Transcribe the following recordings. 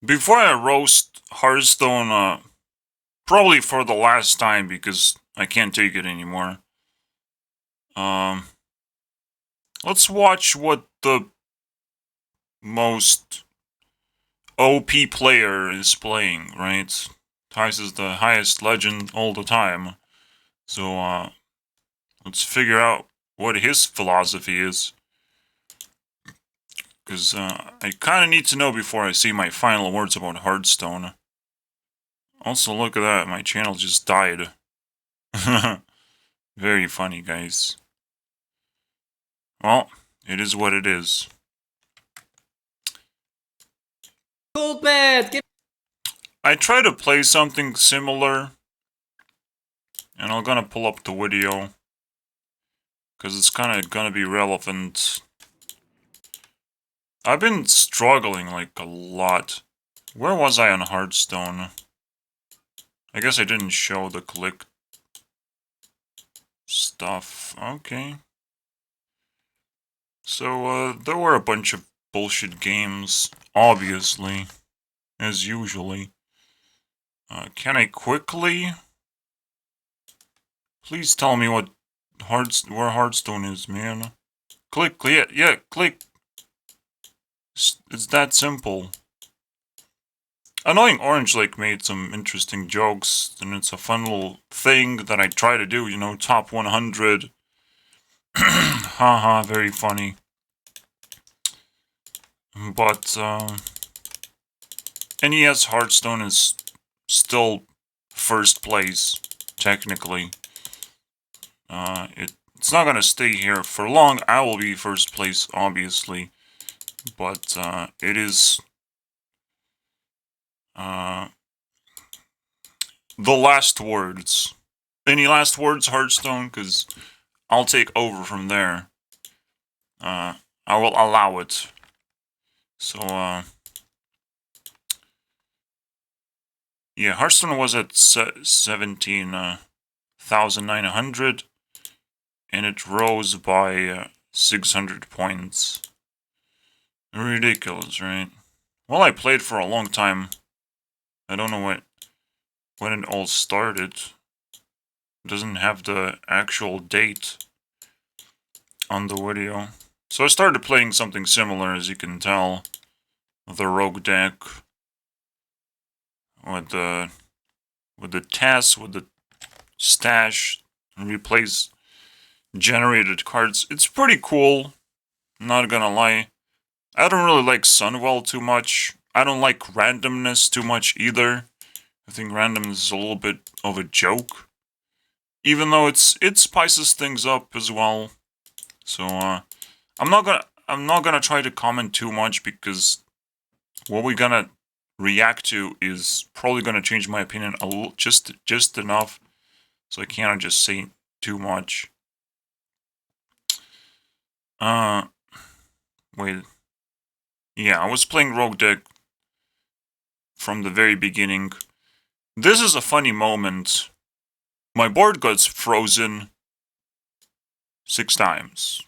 Before I roast Hearthstone, probably for the last time because I can't take it anymore. Um, let's watch what the most OP player is playing, right? Tice is the highest legend all the time. So, let's figure out what his philosophy is. Because I kind of need to know before I say my final words about Hearthstone. Also, look at that, my channel just died. Very funny, guys. Well, it is what it is. Gold bed! Give I try to play something similar, and I'm gonna pull up the video, because it's kind of gonna be relevant. I've been struggling, like, a lot. Where was I on Hearthstone? I guess I didn't show the click stuff. Okay. So, there were a bunch of bullshit games, obviously, as usually. Can I quickly? Please tell me what where Hearthstone is, man. Click, yeah, click. It's that simple. Annoying Orange Lake made some interesting jokes, and it's a fun little thing that I try to do, you know, top 100. Haha, very funny. But, NES Hearthstone is still first place, technically. It's not gonna stay here for long. I will be first place, obviously. But, it is, the last words. Any last words, Hearthstone? Because I'll take over from there. I will allow it. So, yeah, Hearthstone was at 17,900, and it rose by 600 points. Ridiculous, right? Well, I played for a long time. I don't know when it all started. It doesn't have the actual date on the video. So I started playing something similar, as you can tell. The rogue deck. With the TAS, with the stash, and replace generated cards. It's pretty cool, not gonna lie. I don't really like Sunwell too much. I don't like randomness too much either. I think randomness is a little bit of a joke. Even though it spices things up as well. So I'm not gonna try to comment too much because what we're gonna react to is probably gonna change my opinion a little, just enough, so I cannot just say too much. Wait. Yeah, I was playing Rogue Deck from the very beginning. This is a funny moment. My board got frozen 6 times.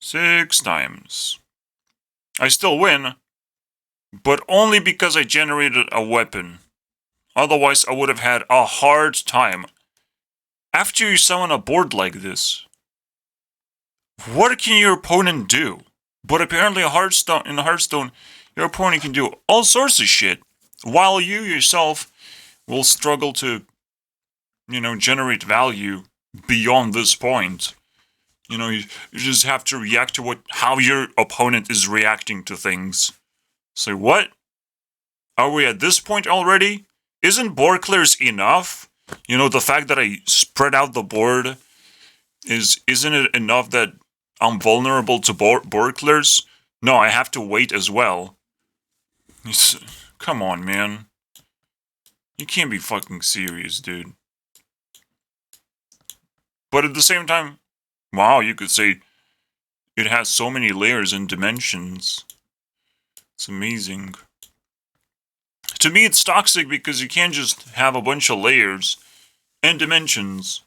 6 times. I still win, but only because I generated a weapon. Otherwise, I would have had a hard time. After you summon a board like this, what can your opponent do? But apparently, in Hearthstone, your opponent can do all sorts of shit, while you yourself will struggle to, you know, generate value beyond this point. You know, you just have to react to how your opponent is reacting to things. So what? Are we at this point already? Isn't board clears enough? You know, the fact that I spread out the board isn't it enough that I'm vulnerable to board clears? No, I have to wait as well. Come on, man. You can't be fucking serious, dude. But at the same time, wow, you could say it has so many layers and dimensions. It's amazing. To me, it's toxic because you can't just have a bunch of layers and dimensions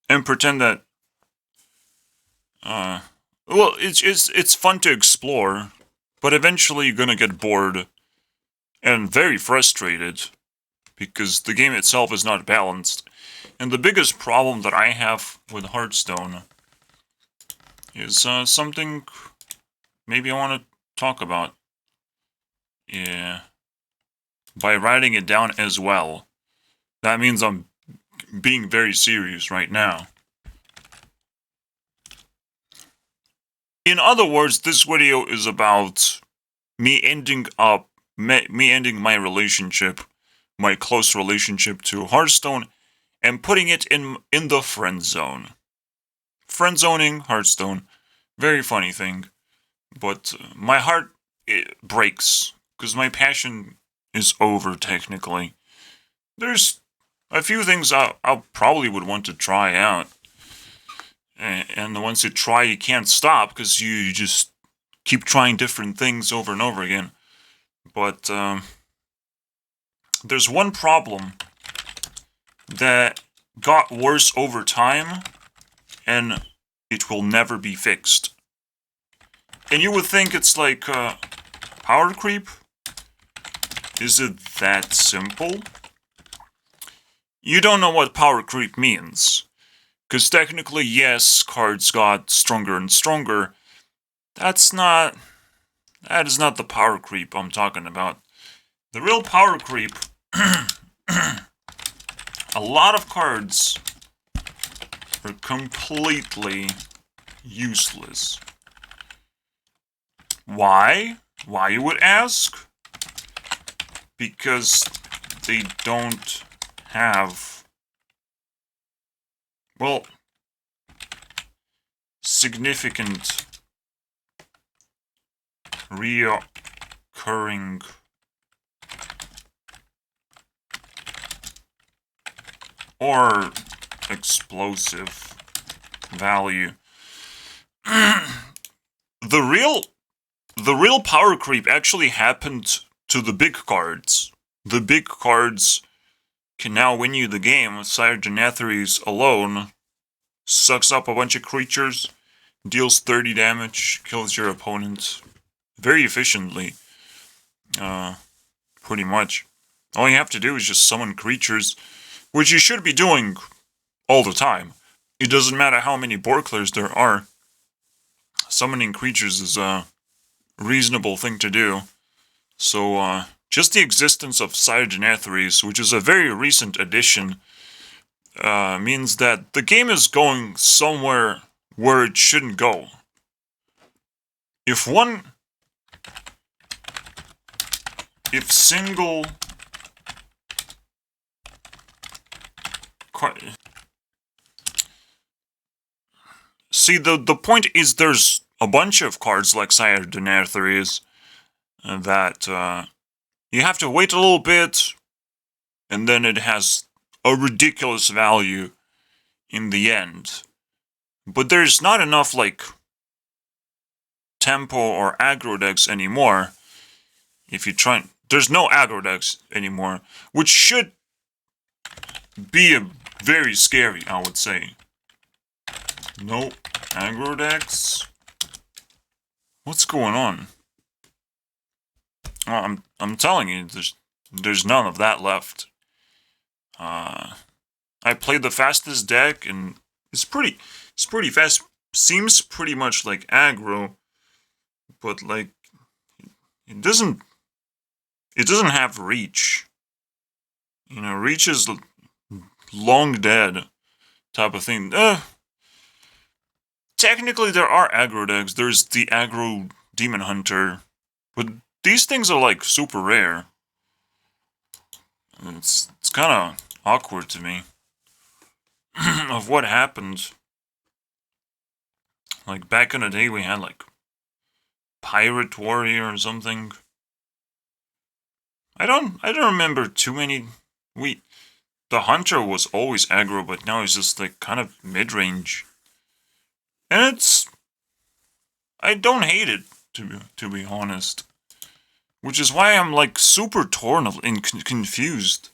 and pretend that, well, it's fun to explore, but eventually you're gonna get bored and very frustrated because the game itself is not balanced. And the biggest problem that I have with Hearthstone is something maybe I want to talk about. Yeah. By writing it down as well. That means I'm being very serious right now. In other words, this video is about me ending my relationship, my close relationship to Hearthstone, and putting it in the friend zone. Friend zoning Hearthstone, very funny thing, but my heart breaks because my passion is over. Technically, there's a few things I probably would want to try out, and the ones you try you can't stop because you just keep trying different things over and over again. But there's one problem that got worse over time, and it will never be fixed. And you would think it's like power creep? Is it that simple? You don't know what power creep means. Because technically, yes, cards got stronger and stronger. That is not the power creep I'm talking about. The real power creep, a lot of cards are completely useless. Why? Why, you would ask? Because they don't have, well, significant reoccurring or explosive value. The real power creep actually happened to the big cards. The big cards can now win you the game. Sire Denathrius alone sucks up a bunch of creatures, deals 30 damage, kills your opponent very efficiently. Pretty much. All you have to do is just summon creatures, which you should be doing all the time. It doesn't matter how many Borklers there are. Summoning creatures is a reasonable thing to do. So, just the existence of Sire Denathrius, which is a very recent addition, means that the game is going somewhere where it shouldn't go. If single see, the point is there's a bunch of cards like Sire Denathrius that you have to wait a little bit, and then it has a ridiculous value in the end. But there's not enough, like, tempo or aggro decks anymore. If you try, there's no aggro decks anymore, which should be very scary, I would say. No aggro decks. What's going on? Well, I'm telling you, there's none of that left. I played the fastest deck, and it's pretty fast. Seems pretty much like aggro, but like it doesn't have reach. You know, reach is long dead type of thing. Technically, there are aggro decks. There's the aggro Demon Hunter, but these things are like super rare. It's kind of awkward to me of what happened. Like back in the day, we had like Pirate Warrior or something. I don't remember too many. The Hunter was always aggro, but now he's just like kind of mid-range. And I don't hate it, to be honest. Which is why I'm like super torn and confused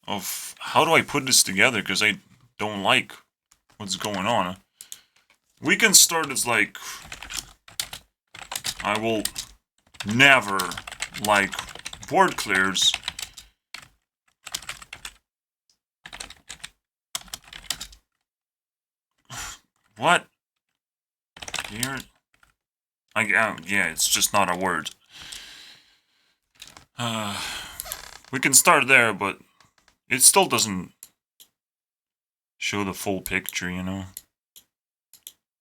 of how do I put this together, because I don't like what's going on. We can start as like, I will never like board clears. What? Here? Yeah, it's just not a word. We can start there, but it still doesn't show the full picture, you know,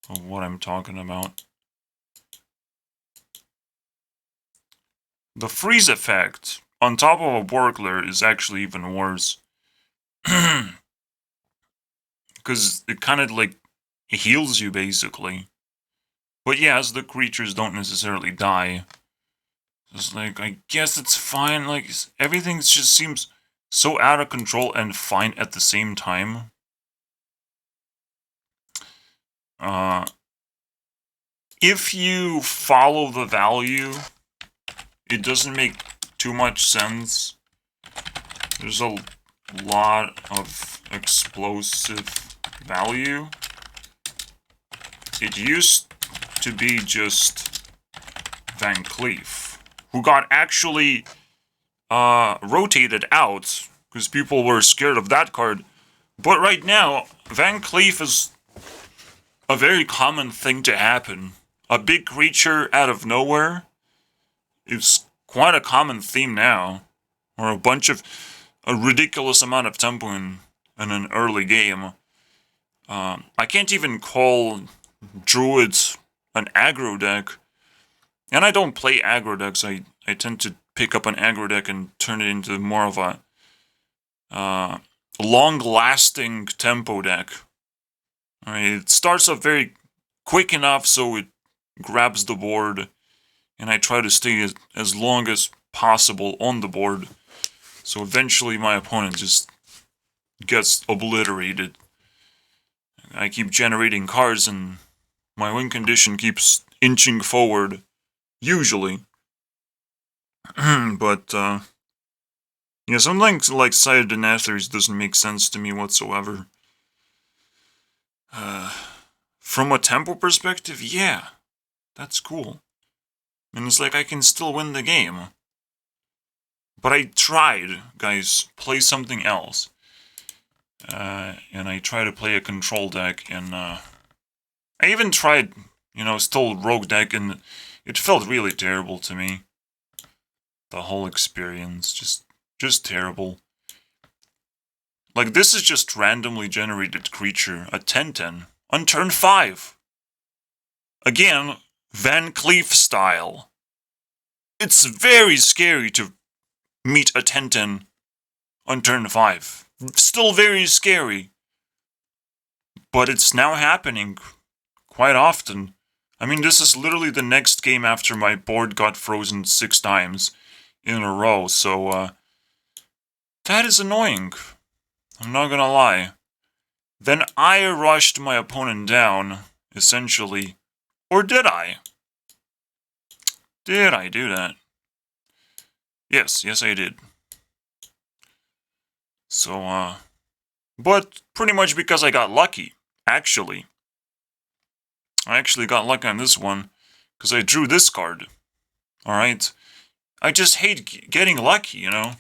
of what I'm talking about. The freeze effect on top of a burglar is actually even worse. Because it kind of like heals you basically. But yes, the creatures don't necessarily die. It's like, I guess it's fine. Like, everything just seems so out of control and fine at the same time. If you follow the value, it doesn't make too much sense. There's a lot of explosive value. It used to be just Van Cleef, who got actually rotated out because people were scared of that card. But right now, Van Cleef is a very common thing to happen. A big creature out of nowhere is quite a common theme now. Or a ridiculous amount of tempo in an early game. I can't even call Druids an aggro deck. And I don't play aggro decks. I tend to pick up an aggro deck and turn it into more of a long-lasting tempo deck. It starts off very quick enough so it grabs the board, and I try to stay as long as possible on the board. So eventually my opponent just gets obliterated. I keep generating cards and my win condition keeps inching forward, usually. But, yeah, something like Sighted Denathers doesn't make sense to me whatsoever. From a tempo perspective, yeah, that's cool. And it's like I can still win the game. But I tried, guys, play something else. And I tried to play a control deck, and I even tried, still rogue deck, and it felt really terrible to me. The whole experience, just terrible. Like, this is just randomly generated creature, a 10/10, on turn 5. Again, Van Cleef style. It's very scary to meet a 10/10 on turn 5. Still very scary. But it's now happening quite often. I mean, this is literally the next game after my board got frozen 6 times in a row, so, that is annoying. I'm not gonna lie. Then I rushed my opponent down, essentially. Or did I? Did I do that? Yes, I did. So, but pretty much because I got lucky, actually. I actually got lucky on this one, because I drew this card. Alright? I just hate getting lucky, you know?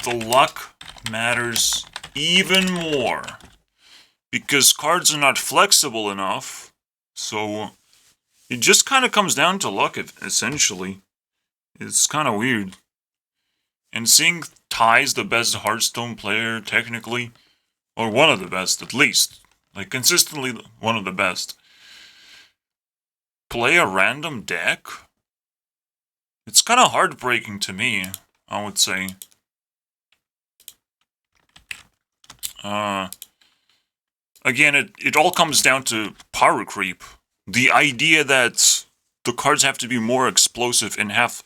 The luck matters even more. Because cards are not flexible enough, so it just kind of comes down to luck, essentially. It's kind of weird. And seeing Ty's the best Hearthstone player, technically, or one of the best, at least, like consistently one of the best, play a random deck? It's kind of heartbreaking to me, I would say. Again, it all comes down to power creep. The idea that the cards have to be more explosive and have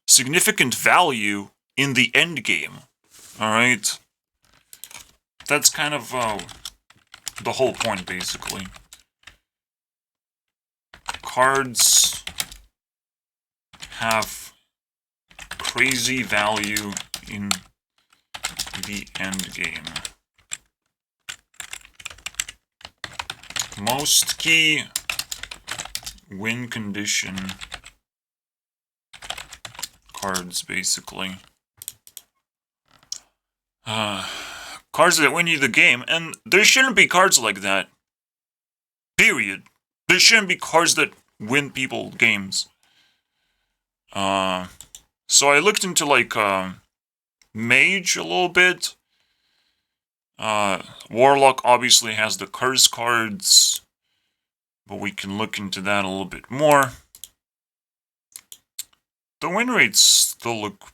significant value in the end game. Alright? That's kind of the whole point, basically. Cards have crazy value in the end game. Most key win condition cards, basically. Cards that win you the game, and there shouldn't be cards like that. Period. There shouldn't be cards that win people games. So I looked into like Mage a little bit. Warlock obviously has the curse cards, but we can look into that a little bit more. The win rates still look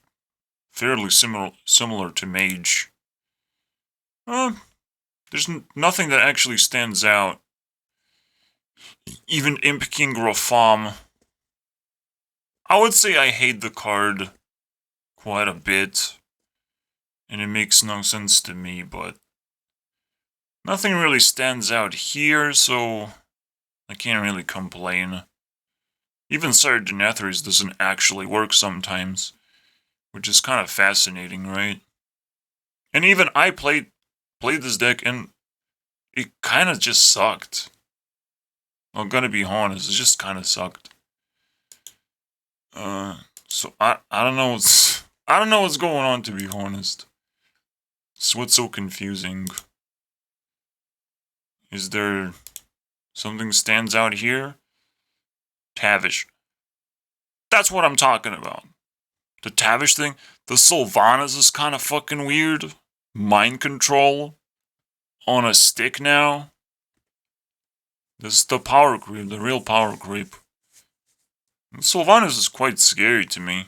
fairly similar to Mage. There's nothing that actually stands out. Even Imp King Rafam. I would say I hate the card quite a bit, and it makes no sense to me, but nothing really stands out here, so I can't really complain. Even Sergeant Atheris doesn't actually work sometimes, which is kind of fascinating, right? And even I played this deck, and it kind of just sucked. I'm gonna be honest, it just kind of sucked. So I don't know what's going on, to be honest. It's what's so confusing. Is there something stands out here? Tavish. That's what I'm talking about. The Tavish thing. The Sylvanas is kind of fucking weird. Mind control on a stick now. This is the power creep, the real power creep. Sylvanas is quite scary to me.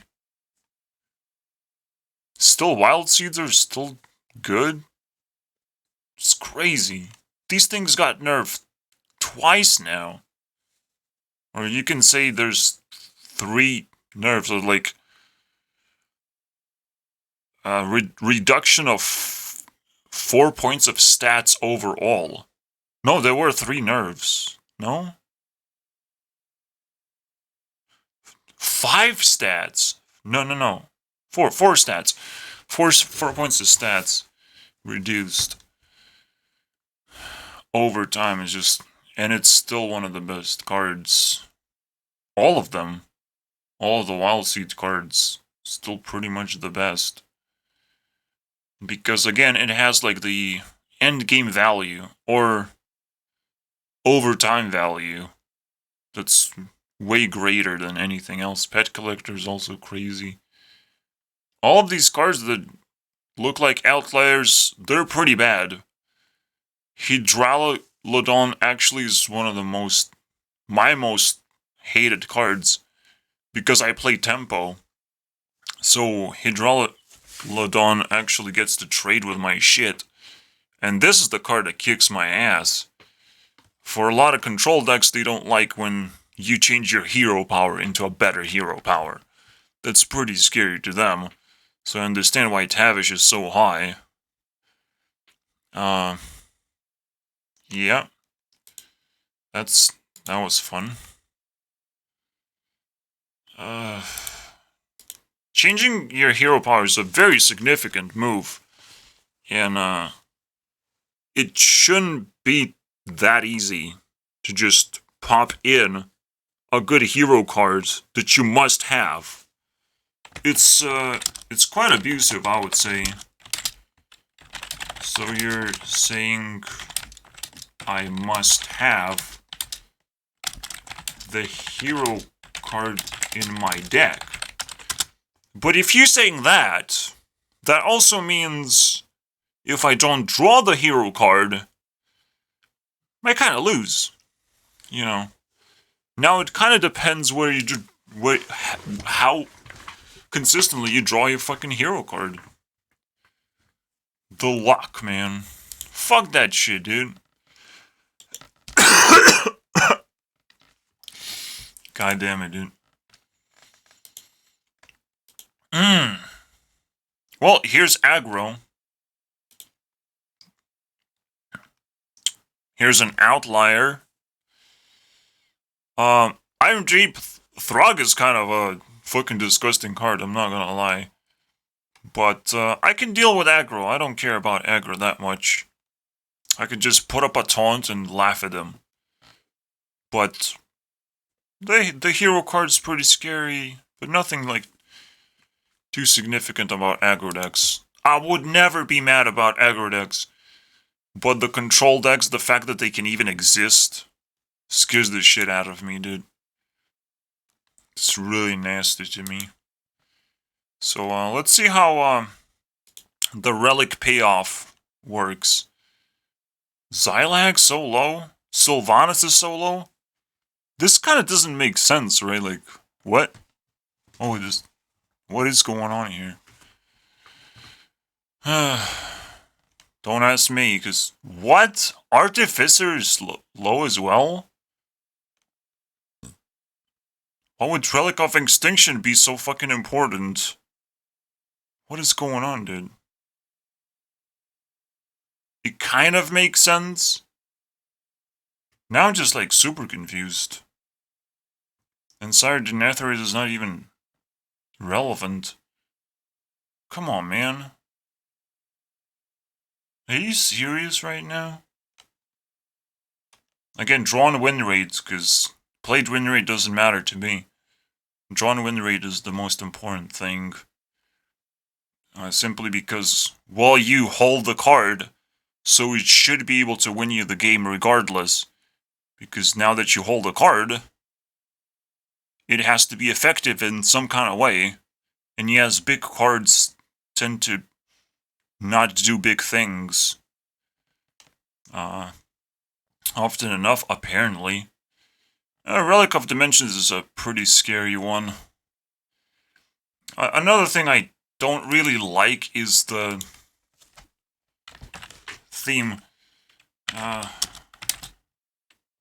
Still, Wild Seeds are still good? It's crazy. These things got nerfed twice now. Or you can say there's 3 nerfs, or like reduction of 4 points of stats overall. No, there were 3 nerfs. No? 5 stats. No. 4 stats. 4 points of stats reduced over time. Is just, and it's still one of the best cards. All of them. All of the Wild Seed cards. Still pretty much the best. Because again, it has like the end game value, or overtime value, that's way greater than anything else. Pet Collector is also crazy. All of these cards that look like outliers, they're pretty bad. Hydralodon actually is one of my most hated cards, because I play tempo. So Hydralodon actually gets to trade with my shit. And this is the card that kicks my ass. For a lot of control decks, they don't like when you change your hero power into a better hero power. That's pretty scary to them. So I understand why Tavish is so high. Yeah. That was fun. Changing your hero power is a very significant move. And, it shouldn't be that easy to just pop in a good hero card that you must have. It's quite abusive, I would say. So you're saying I must have the hero card in my deck. But if you're saying that, that also means if I don't draw the hero card, I kind of lose. You know. Now it kind of depends how consistently you draw your fucking hero card. The luck, man. Fuck that shit, dude. God damn it, dude. Well, here's aggro. Here's an outlier. Iron Jeep Throg is kind of a fucking disgusting card, I'm not gonna lie. But, I can deal with aggro. I don't care about aggro that much. I could just put up a taunt and laugh at them. But The hero card's pretty scary, but nothing like too significant about aggro decks. I would never be mad about aggro decks, but the control decks, the fact that they can even exist, scares the shit out of me, dude. It's really nasty to me. So let's see how the relic payoff works. Xylag so low? Sylvanas is so low? This kind of doesn't make sense, right? Like, what? Oh, just what is going on here? Don't ask me, because what? Artificer is low as well? Why would Relic of Extinction be so fucking important? What is going on, dude? It kind of makes sense. Now I'm just like super confused. And Sire Denethor is not even relevant. Come on, man. Are you serious right now? Again, drawn win rates, because played win rate doesn't matter to me. Drawn win rate is the most important thing. Simply because, well, you hold the card, so it should be able to win you the game regardless. Because now that you hold a card, it has to be effective in some kind of way. And yes, big cards tend to not do big things. Often enough, apparently. Relic of Dimensions is a pretty scary one. Another thing I don't really like is the theme.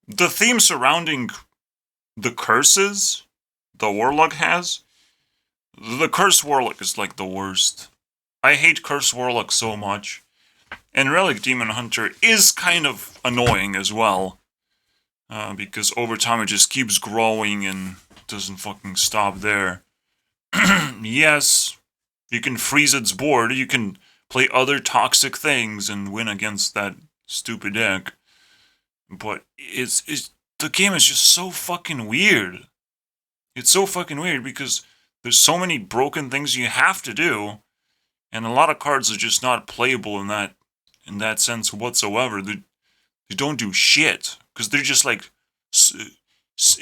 The theme surrounding the curses the Warlock has. The Curse Warlock is like the worst. I hate Curse Warlock so much. And Relic Demon Hunter is kind of annoying as well. Because over time it just keeps growing and doesn't fucking stop there. Yes, you can freeze its board, you can play other toxic things and win against that stupid deck. But the game is just so fucking weird. It's so fucking weird because there's so many broken things you have to do, and a lot of cards are just not playable in that sense whatsoever. They don't do shit because they're just like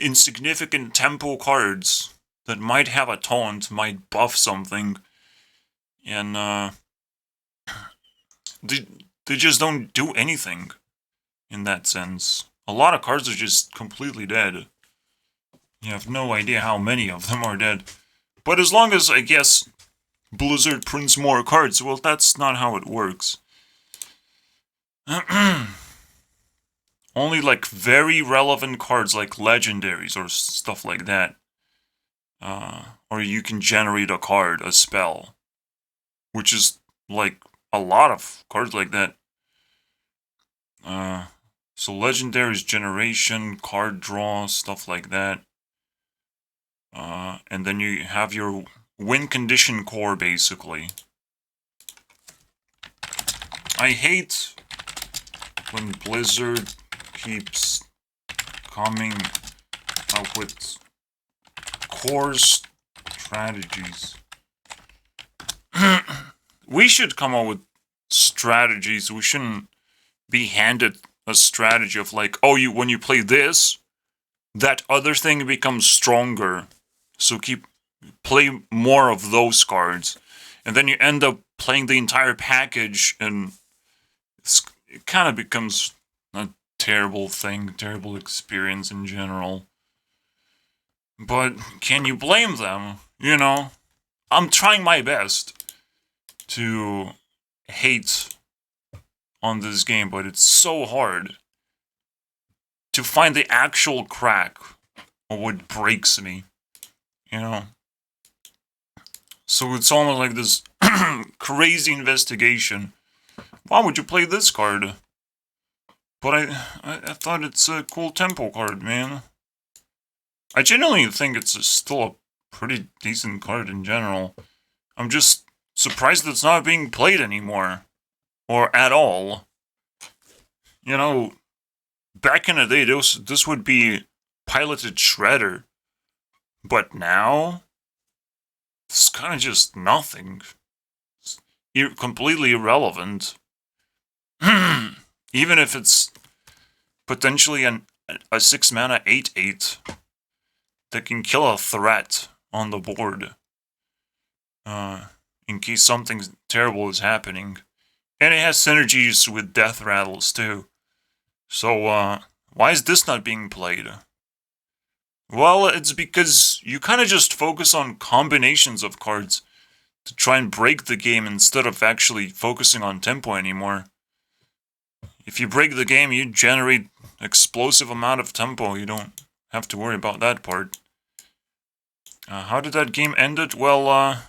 insignificant tempo cards that might have a taunt, might buff something, and they just don't do anything in that sense. A lot of cards are just completely dead. You have no idea how many of them are dead. But as long as, I guess, Blizzard prints more cards, well, that's not how it works. Only, like, very relevant cards like legendaries or stuff like that. Or you can generate a card, a spell. Which is, like, a lot of cards like that. So legendaries, generation, card draw, stuff like that. And then you have your win condition core, basically. I hate when Blizzard keeps coming up with core strategies. We should come up with strategies. We shouldn't be handed a strategy of like, oh, when you play this, that other thing becomes stronger. So play more of those cards. And then you end up playing the entire package, and it kind of becomes a terrible thing, terrible experience in general. But can you blame them? You know, I'm trying my best to hate on this game, but it's so hard to find the actual crack or what breaks me, you know? So it's almost like this crazy investigation. Why would you play this card? But I thought it's a cool tempo card, man. I genuinely think it's still a pretty decent card in general. I'm just surprised that it's not being played anymore. Or at all. You know, back in the day, this would be piloted Shredder. But now, it's kind of just nothing. It's completely irrelevant. Even if it's potentially a 6-mana 8/8 that can kill a threat on the board. In case something terrible is happening. And it has synergies with Death Rattles too. So, why is this not being played? Well, it's because you kind of just focus on combinations of cards to try and break the game instead of actually focusing on tempo anymore. If you break the game, you generate explosive amount of tempo. You don't have to worry about that part. How did that game end it? Well,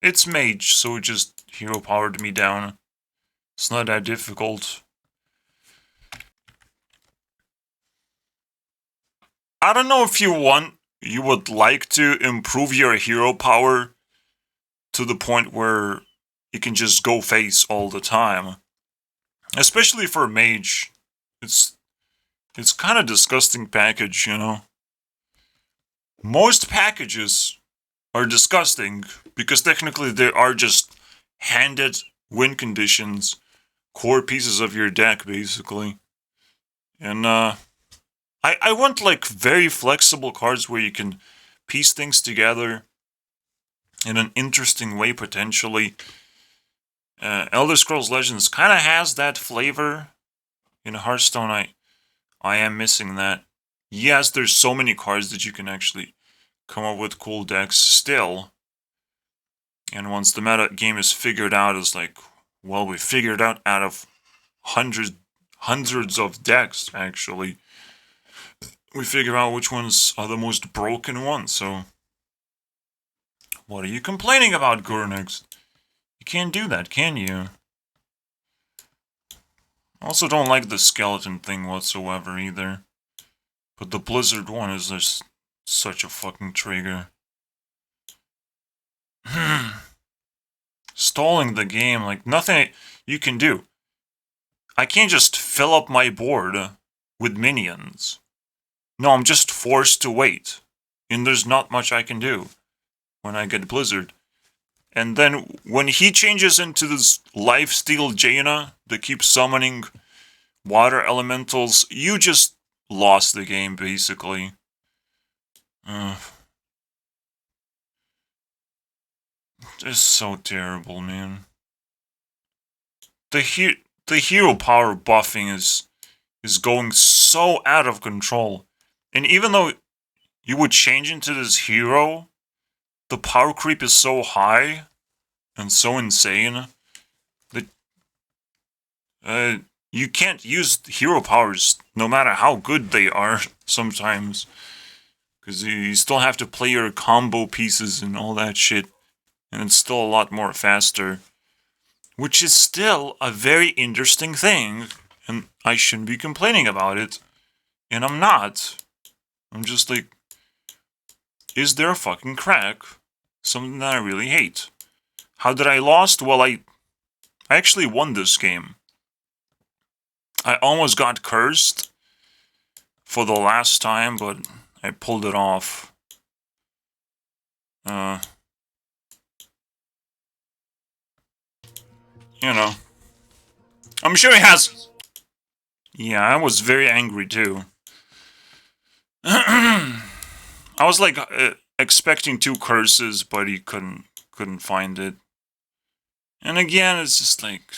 it's Mage, so it just hero powered me down. It's not that difficult. I don't know if you would like to improve your hero power to the point where you can just go face all the time. Especially for Mage. It's kind of disgusting package, you know. Most packages are disgusting because technically they are just handed win conditions, core pieces of your deck basically. And I want like very flexible cards where you can piece things together in an interesting way potentially. Elder Scrolls Legends kind of has that flavor. In Hearthstone, I am missing that. Yes, there's so many cards that you can actually come up with cool decks still. And once the meta game is figured out, it's like, well, we figured out of hundreds of decks, actually. We figure out which ones are the most broken ones, so... What are you complaining about, Gurnex? You can't do that, can you? I also don't like the skeleton thing whatsoever, either. But the Blizzard one is just such a fucking trigger. Stalling the game, like, nothing you can do. I can't just fill up my board with minions. No, I'm just forced to wait. And there's not much I can do when I get Blizzard. And then when he changes into this lifesteal Jaina that keeps summoning water elementals, you just lost the game, basically. It's so terrible, man. The hero power buffing is going so out of control. And even though you would change into this hero, the power creep is so high and so insane that you can't use hero powers no matter how good they are sometimes. Because you still have to play your combo pieces and all that shit. And it's still a lot more faster. Which is still a very interesting thing. And I shouldn't be complaining about it. And I'm not. I'm just like, is there a fucking crack? Something that I really hate. How did I lost? Well, I actually won this game. I almost got cursed for the last time, but I pulled it off. You know. I'm sure he has... Yeah, I was very angry too. I was like expecting 2 curses, but he couldn't find it. And again, it's just like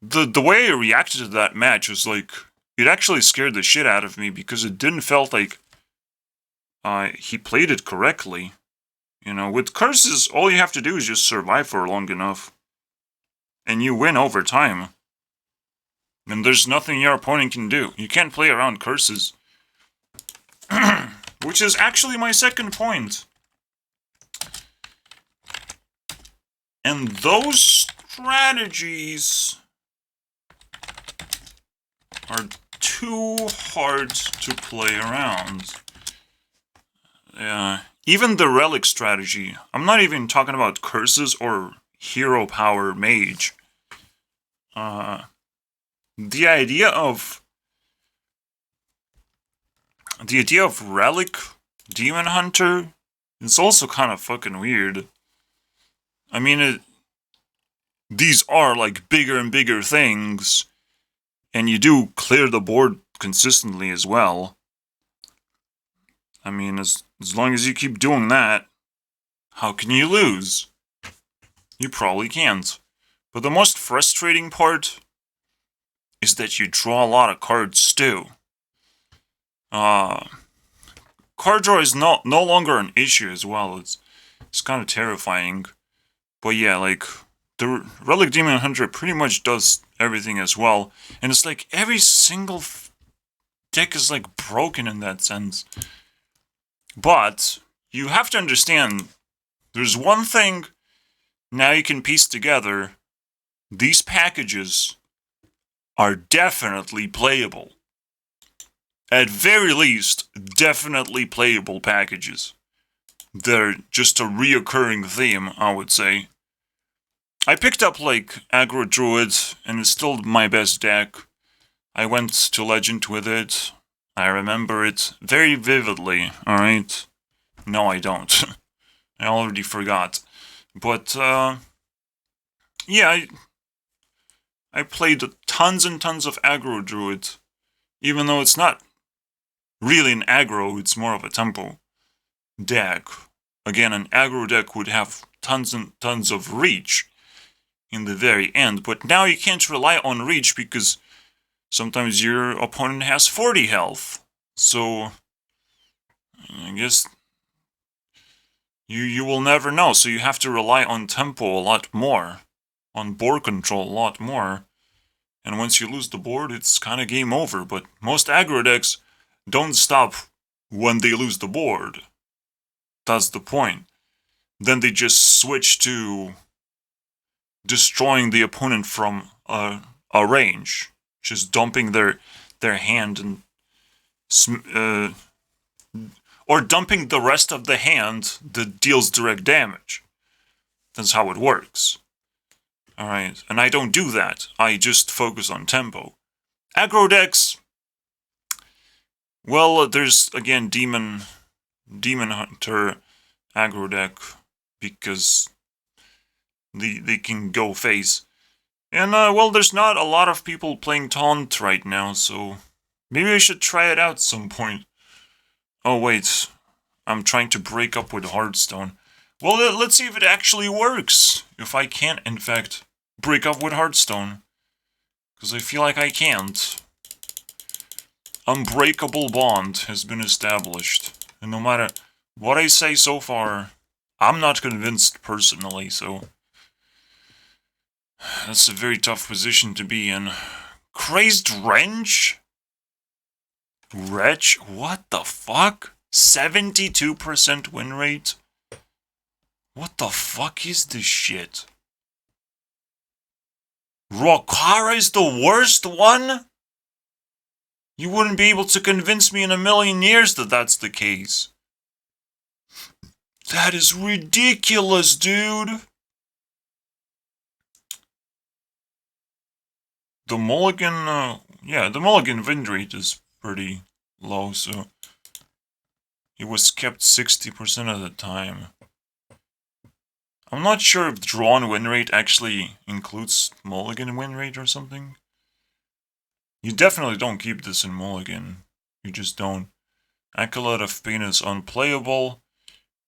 the way I reacted to that match was like it actually scared the shit out of me because it didn't felt like he played it correctly. You know, with curses, all you have to do is just survive for long enough, and you win over time. And there's nothing your opponent can do. You can't play around curses. Which is actually my second point. And those strategies are too hard to play around. Even the relic strategy. I'm not even talking about curses or hero power mage. The idea of the idea of Relic Demon Hunter is also kind of fucking weird. I mean, these are like bigger and bigger things, and you do clear the board consistently as well. I mean, as long as you keep doing that, how can you lose? You probably can't. But the most frustrating part is that you draw a lot of cards too. Card draw is no longer an issue as well. It's kind of terrifying. But yeah, like, the Relic Demon Hunter pretty much does everything as well. And it's like every single deck is like broken in that sense. But you have to understand, there's one thing now you can piece together. These packages are definitely playable. At very least, definitely playable packages. They're just a reoccurring theme, I would say. I picked up, like, Aggro Druid, and it's still my best deck. I went to Legend with it. I remember it very vividly, alright? No, I don't. I already forgot. But, yeah, I played tons and tons of Aggro Druid. Even though it's not really an aggro, it's more of a tempo deck. Again, an aggro deck would have tons and tons of reach in the very end, but now you can't rely on reach because sometimes your opponent has 40 health. So, I guess you will never know, so you have to rely on tempo a lot more, on board control a lot more, and once you lose the board, it's kind of game over, but most aggro decks don't stop when they lose the board. That's the point. Then they just switch to destroying the opponent from a range, just dumping their hand and or dumping the rest of the hand that deals direct damage. That's how it works. Alright, and I don't do that. I just focus on tempo. Aggro decks, well, there's, again, Demon Hunter aggro deck, because they can go face. And, well, there's not a lot of people playing Taunt right now, so maybe I should try it out some point. Oh, wait. I'm trying to break up with Hearthstone. Well, let's see if it actually works. If I can't, in fact, break up with Hearthstone. Because I feel like I can't. Unbreakable bond has been established. And no matter what I say so far, I'm not convinced personally, so that's a very tough position to be in. Crazed Wrench? Wretch? What the fuck? 72% win rate? What the fuck is this shit? Rokara is the worst one? You wouldn't be able to convince me in a million years that that's the case. That is ridiculous, dude. The mulligan, yeah, the mulligan win rate is pretty low, so it was kept 60% of the time. I'm not sure if drawn win rate actually includes mulligan win rate or something. You definitely don't keep this in mulligan. You just don't. Acolyte of Pain is unplayable.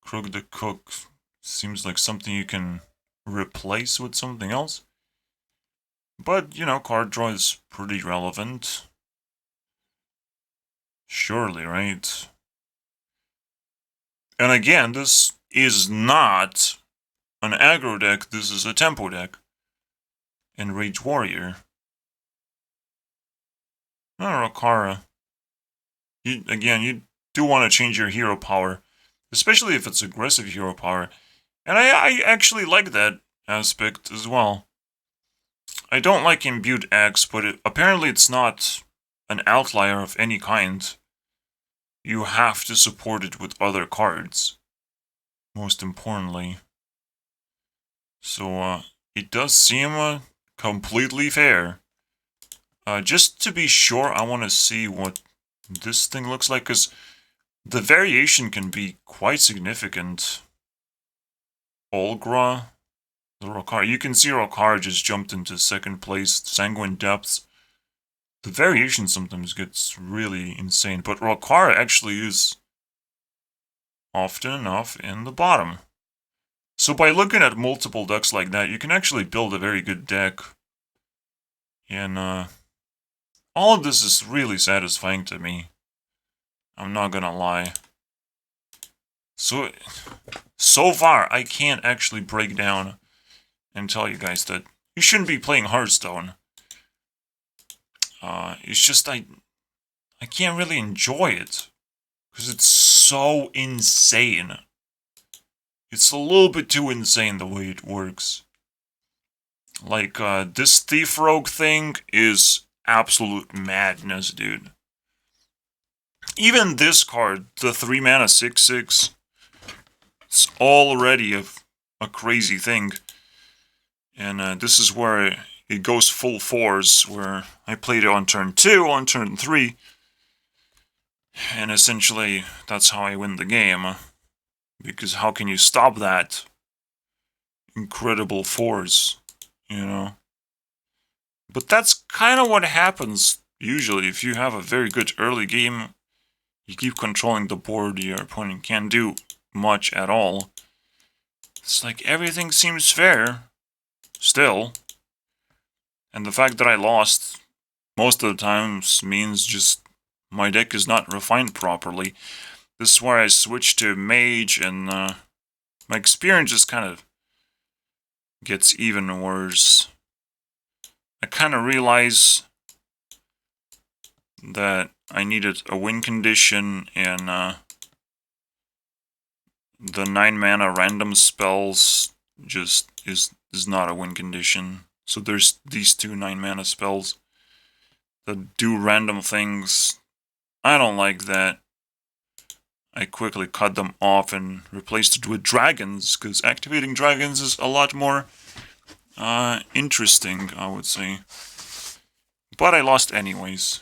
Crook the Cook seems like something you can replace with something else. But, you know, card draw is pretty relevant. Surely, right? And again, this is not an aggro deck, this is a tempo deck. And Rage Warrior. No, Rokara. You do want to change your hero power. Especially if it's aggressive hero power. And I actually like that aspect as well. I don't like Imbued Axe, but apparently it's not an outlier of any kind. You have to support it with other cards. Most importantly. So, it does seem completely fair. Just to be sure, I want to see what this thing looks like, because the variation can be quite significant. Olgra, the Rokar. You can see Rokar just jumped into second place. Sanguine Depths. The variation sometimes gets really insane, but Rokar actually is often enough in the bottom. So by looking at multiple decks like that, you can actually build a very good deck. And all of this is really satisfying to me. I'm not gonna lie. So far, I can't actually break down and tell you guys that you shouldn't be playing Hearthstone. It's just I can't really enjoy it because it's so insane. It's a little bit too insane the way it works. Like, this Thief Rogue thing is absolute madness, dude. Even this card, the 3 mana 6/6, it's already a crazy thing. And this is where it goes full force, where I played it on turn 2, on turn 3. And essentially, that's how I win the game. Because how can you stop that incredible force, you know? But that's kind of what happens usually. If you have a very good early game, you keep controlling the board, your opponent can't do much at all. It's like everything seems fair, still. And the fact that I lost most of the times means just my deck is not refined properly. This is where I switched to Mage, and my experience just kind of gets even worse. I kind of realize that I needed a win condition, and the 9 mana random spells just is not a win condition. So there's these 2 9 mana spells that do random things. I don't like that. I quickly cut them off and replaced it with dragons, because activating dragons is a lot more interesting, I would say. But I lost anyways.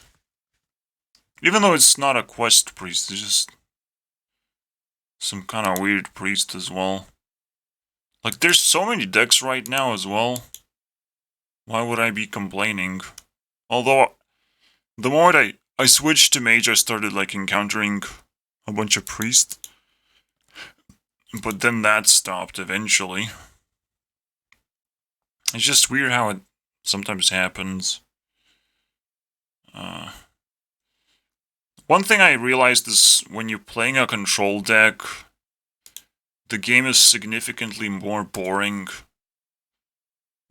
Even though it's not a quest priest, it's just some kind of weird priest as well. Like, there's so many decks right now as well. Why would I be complaining? Although, the moment I switched to mage, I started, like, encountering a bunch of priests. But then that stopped eventually. It's just weird how it sometimes happens. One thing I realized is when you're playing a control deck, the game is significantly more boring.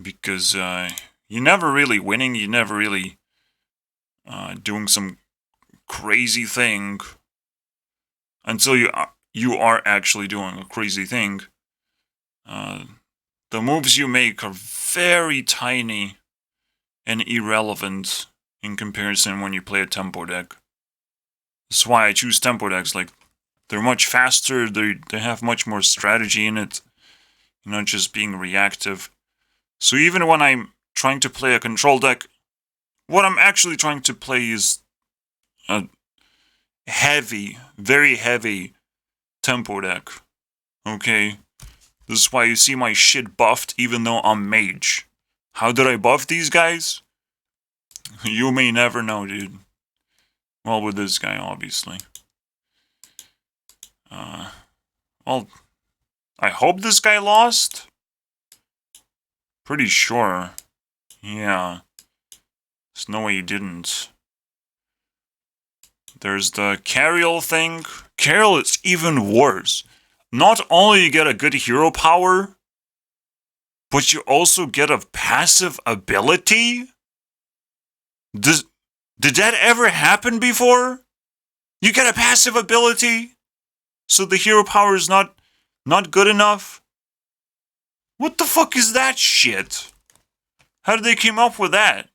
Because you're never really winning, you're never really doing some crazy thing. Until you are actually doing a crazy thing. The moves you make are very tiny and irrelevant in comparison when you play a tempo deck. That's why I choose tempo decks. Like, they're much faster, they have much more strategy in it. You're not just being reactive. So even when I'm trying to play a control deck, what I'm actually trying to play is a heavy, very heavy tempo deck. Okay? This is why you see my shit buffed even though I'm mage. How did I buff these guys? You may never know, dude. Well, with this guy, obviously. Well, I hope this guy lost. Pretty sure. Yeah. There's no way he didn't. There's the Carriel thing. Carriel is even worse. Not only you get a good hero power, but you also get a passive ability? Did that ever happen before? You get a passive ability? So the hero power is not good enough? What the fuck is that shit? How did they come up with that?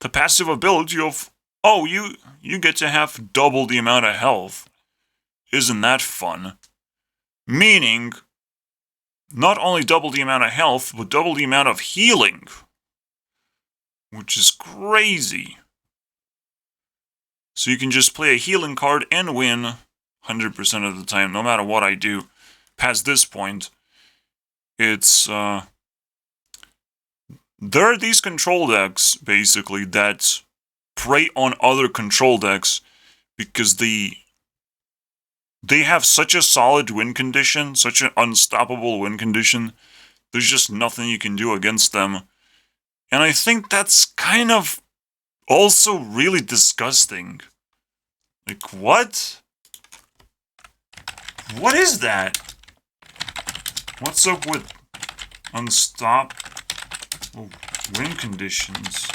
The passive ability of, oh, you get to have double the amount of health. Isn't that fun? Meaning, not only double the amount of health, but double the amount of healing. Which is crazy. So you can just play a healing card and win 100% of the time, no matter what I do past this point. It's, there are these control decks, basically, that prey on other control decks because they have such a solid win condition, such an unstoppable win condition. There's just nothing you can do against them. And I think that's kind of also really disgusting. Like, what? What is that? What's up with unstoppable win conditions?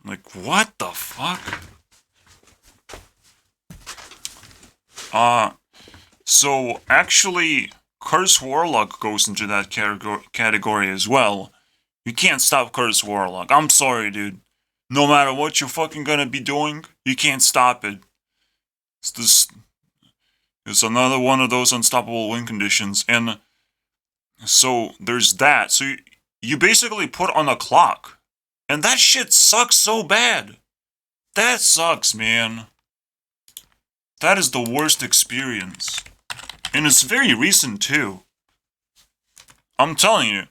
Like, what the fuck? So actually, Curse Warlock goes into that category as well. You can't stop Curse Warlock. I'm sorry, dude. No matter what you're fucking gonna be doing, you can't stop it. It's another one of those unstoppable win conditions, and so there's that. So you basically put on a clock, and that shit sucks so bad. That sucks, man. That is the worst experience. And it's very recent, too. I'm telling you,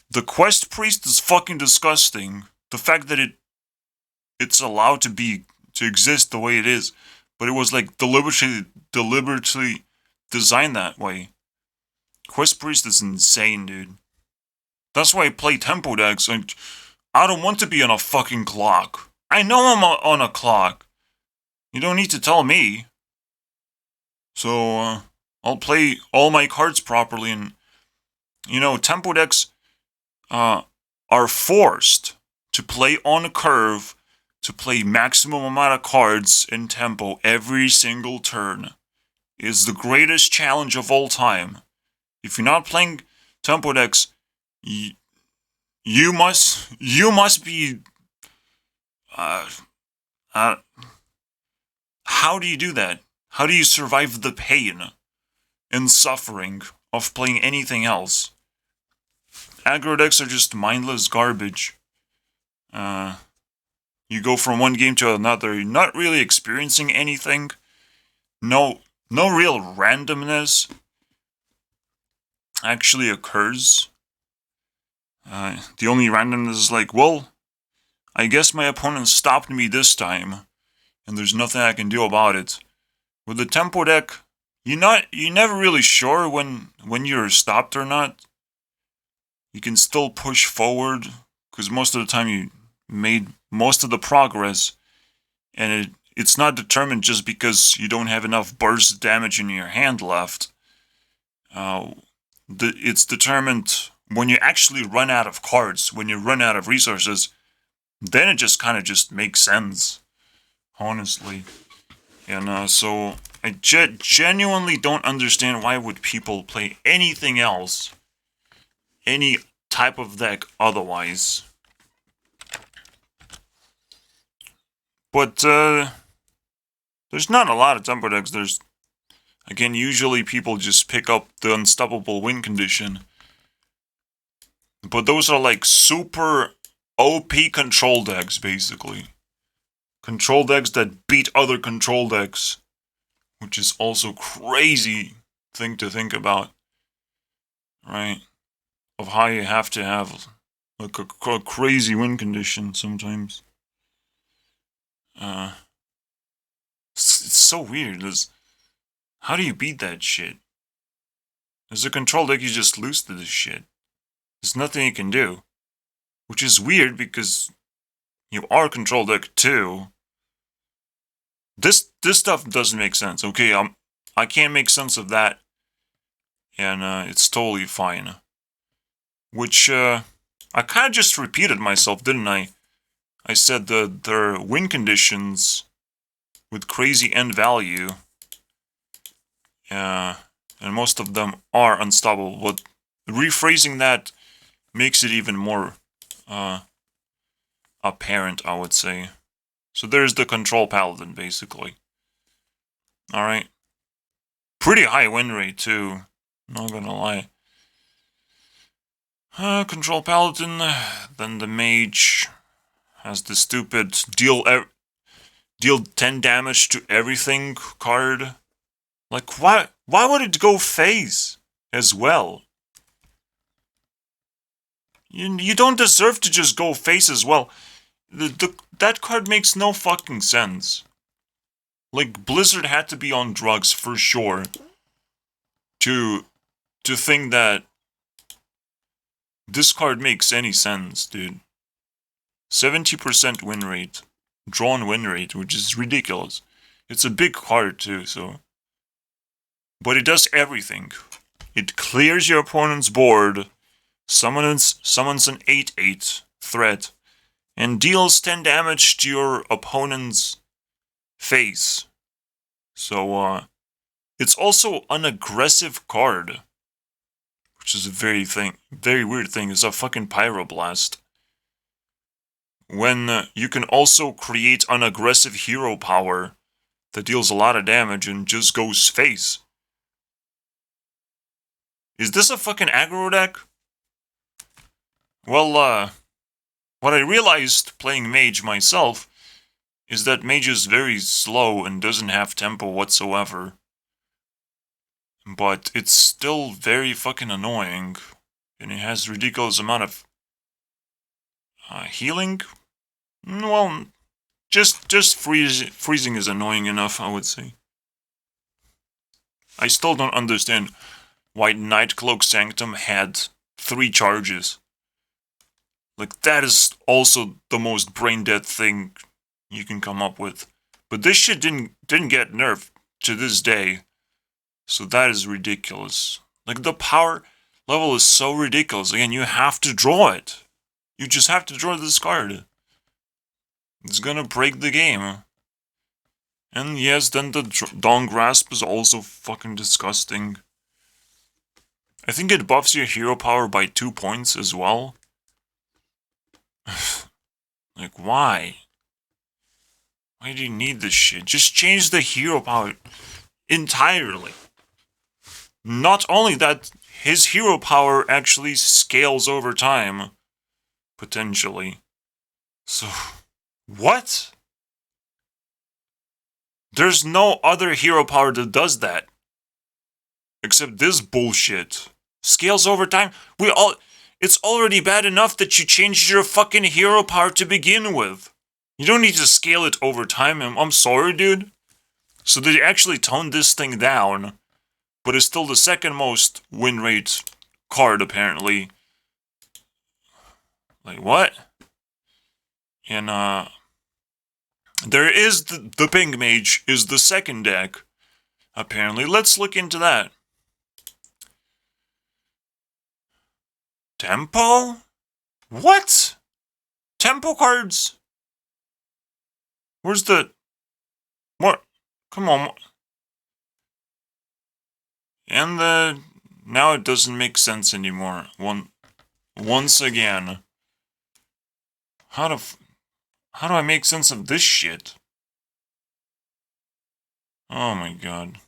the Quest Priest is fucking disgusting. The fact that it's allowed to exist the way it is, but it was like deliberately designed that way. Quest Priest is insane, dude. That's why I play tempo decks. I don't want to be on a fucking clock. I know I'm on a clock. You don't need to tell me. So, I'll play all my cards properly, and, tempo decks, are forced to play on a curve, to play maximum amount of cards in tempo every single turn. It is the greatest challenge of all time. If you're not playing tempo decks, you must be, how do you do that? How do you survive the pain and suffering of playing anything else? Aggro decks are just mindless garbage. You go from one game to another, you're not really experiencing anything. No real randomness actually occurs. The only randomness is like, well, I guess my opponent stopped me this time, and there's nothing I can do about it. With the tempo deck, you're never really sure when you're stopped or not. You can still push forward, because most of the time you made most of the progress, and it's not determined just because you don't have enough burst damage in your hand left. It's determined when you actually run out of cards, when you run out of resources, then it just kind of just makes sense, honestly. And so I genuinely don't understand why would people play anything else, any type of deck otherwise. But there's not a lot of tempo decks. There's, again, usually people just pick up the unstoppable win condition. But those are like super OP control decks, basically. Control decks that beat other control decks, which is also crazy thing to think about, right? Of how you have to have like a crazy win condition sometimes. It's so weird. How do you beat that shit? As a control deck, you just lose to this shit. There's nothing you can do, which is weird because you are control deck too. This stuff doesn't make sense. Okay, I can't make sense of that, and it's totally fine. Which I kind of just repeated myself, didn't I? I said that there are win conditions with crazy end value, and most of them are unstoppable. But rephrasing that makes it even more apparent, I would say. So there's the Control Paladin, basically. Alright. Pretty high win rate, too. Not gonna lie. Control Paladin, then the Mage. has the stupid deal 10 damage to everything card. Like, why would it go face as well? You don't deserve to just go face as well. That card makes no fucking sense. Like, Blizzard had to be on drugs for sure to think that this card makes any sense, dude. 70% win rate. Drawn win rate, which is ridiculous. It's a big card too, so... But it does everything. It clears your opponent's board, summons an 8/8 threat, and deals 10 damage to your opponent's face. So, it's also an aggressive card. Which is a very weird thing. It's a fucking Pyroblast. When you can also create an aggressive hero power that deals a lot of damage and just goes face. Is this a fucking aggro deck? Well, what I realized playing Mage myself is that Mage is very slow and doesn't have tempo whatsoever. But it's still very fucking annoying. And it has ridiculous amount of healing? Well, just freezing is annoying enough, I would say. I still don't understand why Nightcloak Sanctum had 3 charges. Like, that is also the most brain-dead thing you can come up with. But this shit didn't get nerfed to this day. So that is ridiculous. Like, the power level is so ridiculous. Again, you have to draw it. You just have to draw this card. It's gonna break the game. And yes, then the Dawn Grasp is also fucking disgusting. I think it buffs your hero power by 2 points as well. Like, why? Why do you need this shit? Just change the hero power entirely. Not only that, his hero power actually scales over time. Potentially. So, what? There's no other hero power that does that. Except this bullshit. Scales over time. It's already bad enough that you changed your fucking hero power to begin with. You don't need to scale it over time. I'm sorry, dude. So they actually toned this thing down. But it's still the second most win rate card, apparently. Like, what? And, there is the Pink Mage is the second deck, apparently. Let's look into that. Tempo? What? Tempo cards? Where's the... What? Come on. And now it doesn't make sense anymore. Once again. How do I make sense of this shit? Oh my god.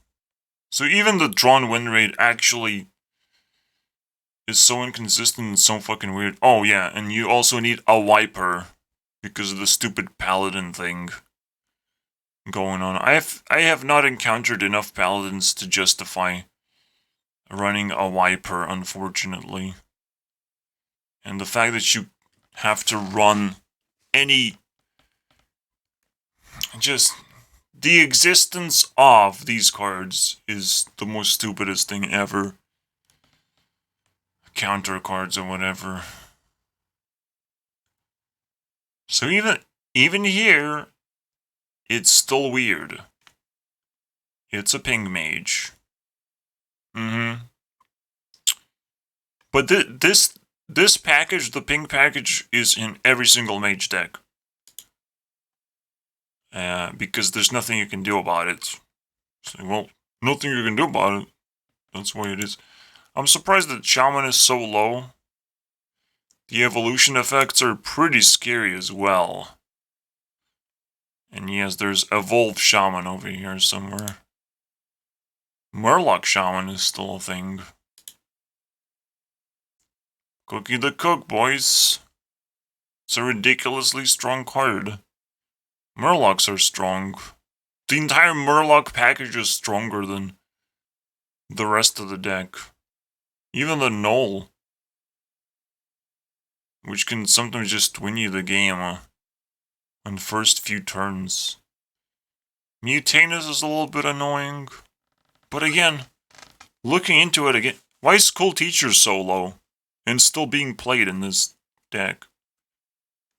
So even the drawn win rate actually is so inconsistent and so fucking weird. Oh yeah, and you also need a wiper because of the stupid paladin thing going on. I have not encountered enough paladins to justify running a wiper, unfortunately. And the fact that you have to run any... Just... The existence of these cards is the most stupidest thing ever. Counter cards or whatever. So even here, it's still weird. It's a ping mage. But this package, the ping package, is in every single mage deck. Because there's nothing you can do about it. So, well, nothing you can do about it. That's why it is. I'm surprised that Shaman is so low. The evolution effects are pretty scary as well. And yes, there's Evolved Shaman over here somewhere. Murloc Shaman is still a thing. Cookie the Cook, boys. It's a ridiculously strong card. Murlocs are strong. The entire Murloc package is stronger than the rest of the deck. Even the Null, which can sometimes just win you the game on first few turns. Mutanus is a little bit annoying. But again, looking into it again, why is School Teacher so low and still being played in this deck?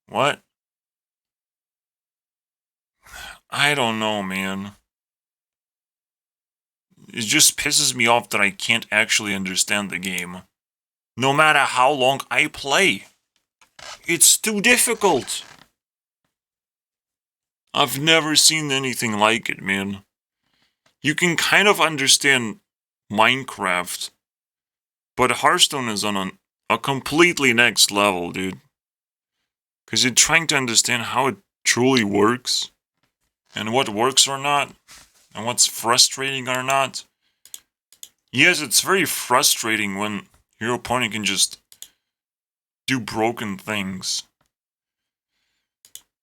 What? I don't know, man. It just pisses me off that I can't actually understand the game. No matter how long I play. It's too difficult. I've never seen anything like it, man. You can kind of understand Minecraft, but Hearthstone is on a completely next level, dude. Because you're trying to understand how it truly works, and what works or not, and what's frustrating or not. Yes, it's very frustrating when your opponent can just do broken things.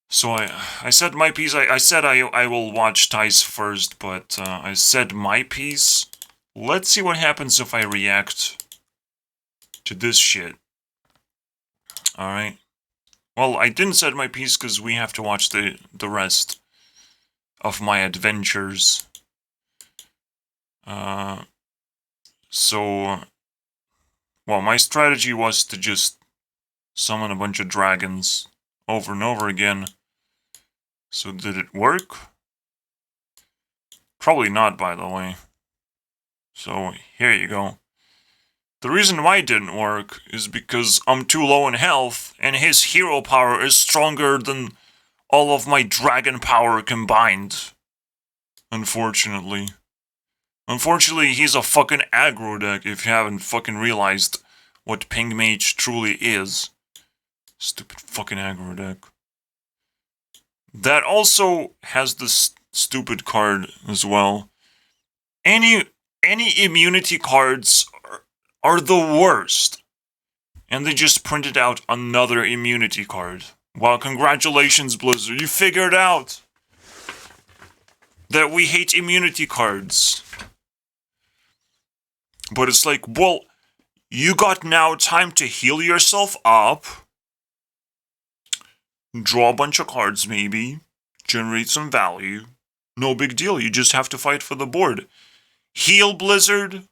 So I said my piece. I said I will watch Ty's first, but I said my piece. Let's see what happens if I react to this shit. Alright. Well, I didn't set my piece because we have to watch the rest of my adventures. So, well, my strategy was to just summon a bunch of dragons over and over again. So did it work? Probably not, by the way. So, here you go. The reason why it didn't work is because I'm too low in health, and his hero power is stronger than all of my dragon power combined. Unfortunately. Unfortunately, he's a fucking aggro deck if you haven't fucking realized what Pink Mage truly is. Stupid fucking aggro deck. That also has this stupid card as well. Any immunity cards are the worst. And they just printed out another immunity card. Wow, congratulations, Blizzard. You figured out that we hate immunity cards. But it's like, well, you got now time to heal yourself up. Draw a bunch of cards, maybe. Generate some value. No big deal, you just have to fight for the board. Heal, Blizzard?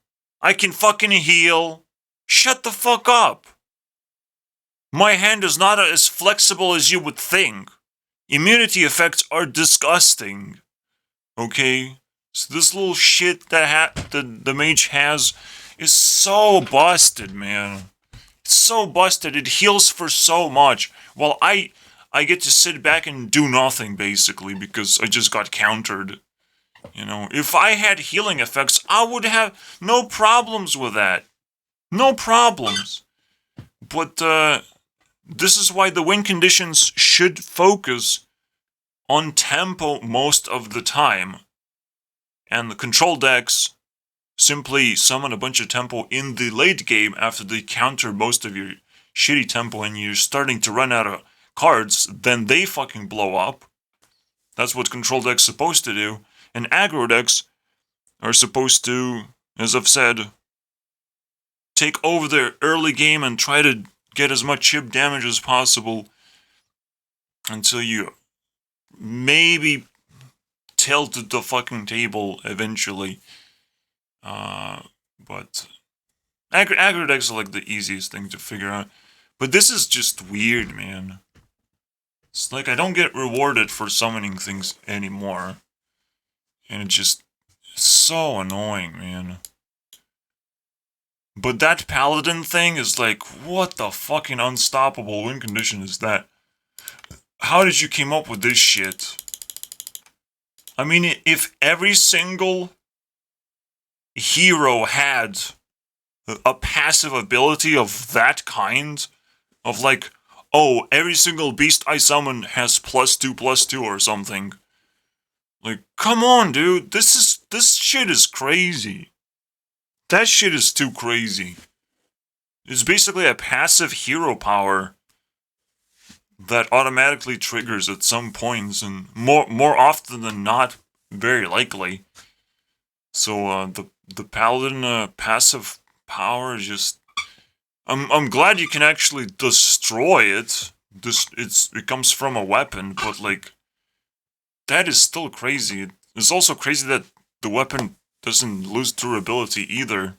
I can fucking heal. Shut the fuck up. My hand is not as flexible as you would think. Immunity effects are disgusting. Okay? So this little shit that the mage has is so busted, man. It's so busted. It heals for so much. While I get to sit back and do nothing, basically, because I just got countered. You know, if I had healing effects, I would have no problems with that. No problems. But, this is why the win conditions should focus on tempo most of the time. And the control decks simply summon a bunch of tempo in the late game after they counter most of your shitty tempo and you're starting to run out of cards, then they fucking blow up. That's what control decks supposed to do. And aggro decks are supposed to, as I've said, take over their early game and try to get as much chip damage as possible until you maybe tilted the fucking table eventually. But aggro decks are like the easiest thing to figure out. But this is just weird, man. It's like I don't get rewarded for summoning things anymore. And it's just so annoying, man. But that paladin thing is like, what the fucking unstoppable win condition is that? How did you came up with this shit? I mean, if every single hero had a passive ability of that kind, of like, oh, every single beast I summon has +2/+2 or something. Like, come on, dude, this shit is crazy. That shit is too crazy. It's basically a passive hero power that automatically triggers at some points, and more often than not, very likely. So the paladin passive power is just. I'm glad you can actually destroy it. It comes from a weapon, but like that is still crazy. It's also crazy that the weapon doesn't lose durability either,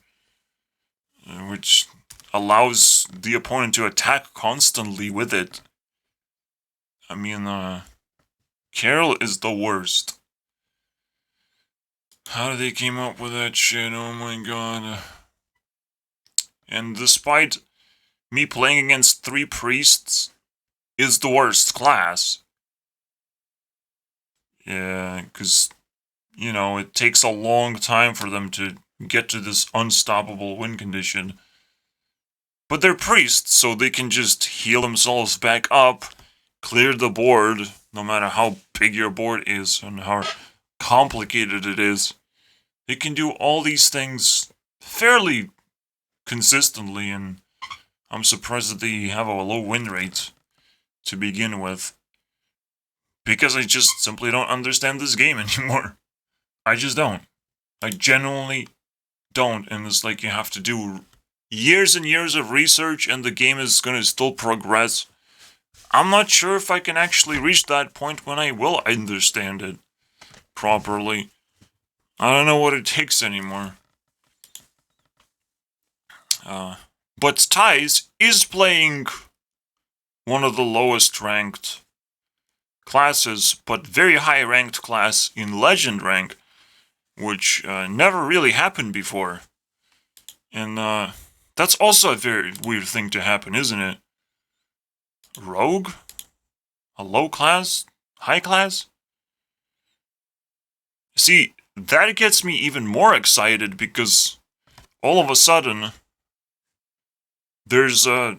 which allows the opponent to attack constantly with it. I mean, Carol is the worst. How did they came up with that shit? Oh my god. And despite me playing against 3 priests is the worst class. Yeah, because, you know, it takes a long time for them to get to this unstoppable win condition. But they're priests, so they can just heal themselves back up, clear the board, no matter how big your board is and how complicated it is. They can do all these things fairly consistently, and I'm surprised that they have a low win rate to begin with. Because I just simply don't understand this game anymore. I just don't. I genuinely don't, and it's like you have to do years and years of research and the game is gonna still progress. I'm not sure if I can actually reach that point when I will understand it properly. I don't know what it takes anymore. But Ties is playing one of the lowest ranked classes, but very high ranked class in Legend rank, which never really happened before. And that's also a very weird thing to happen, isn't it? Rogue? A low class? High class? See, that gets me even more excited because all of a sudden there's the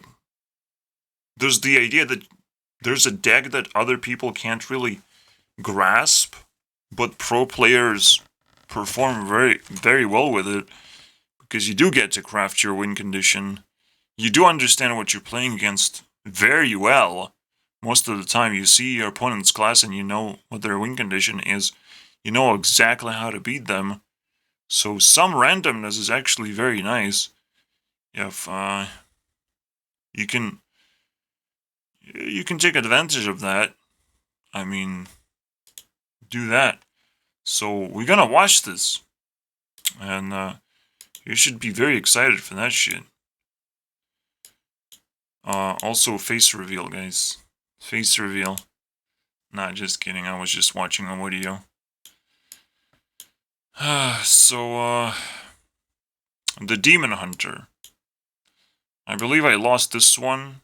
idea that there's a deck that other people can't really grasp, but pro players perform very well with it because you do get to craft your win condition. You do understand what you're playing against very well. Most of the time you see your opponent's class and you know what their win condition is. You know exactly how to beat them. So some randomness is actually very nice. If you can take advantage of that. I mean, do that. So we're gonna watch this, and you should be very excited for that shit. Also face reveal, guys. Face reveal. Nah, just kidding. I was just watching a video. So the Demon Hunter. I believe I lost this one.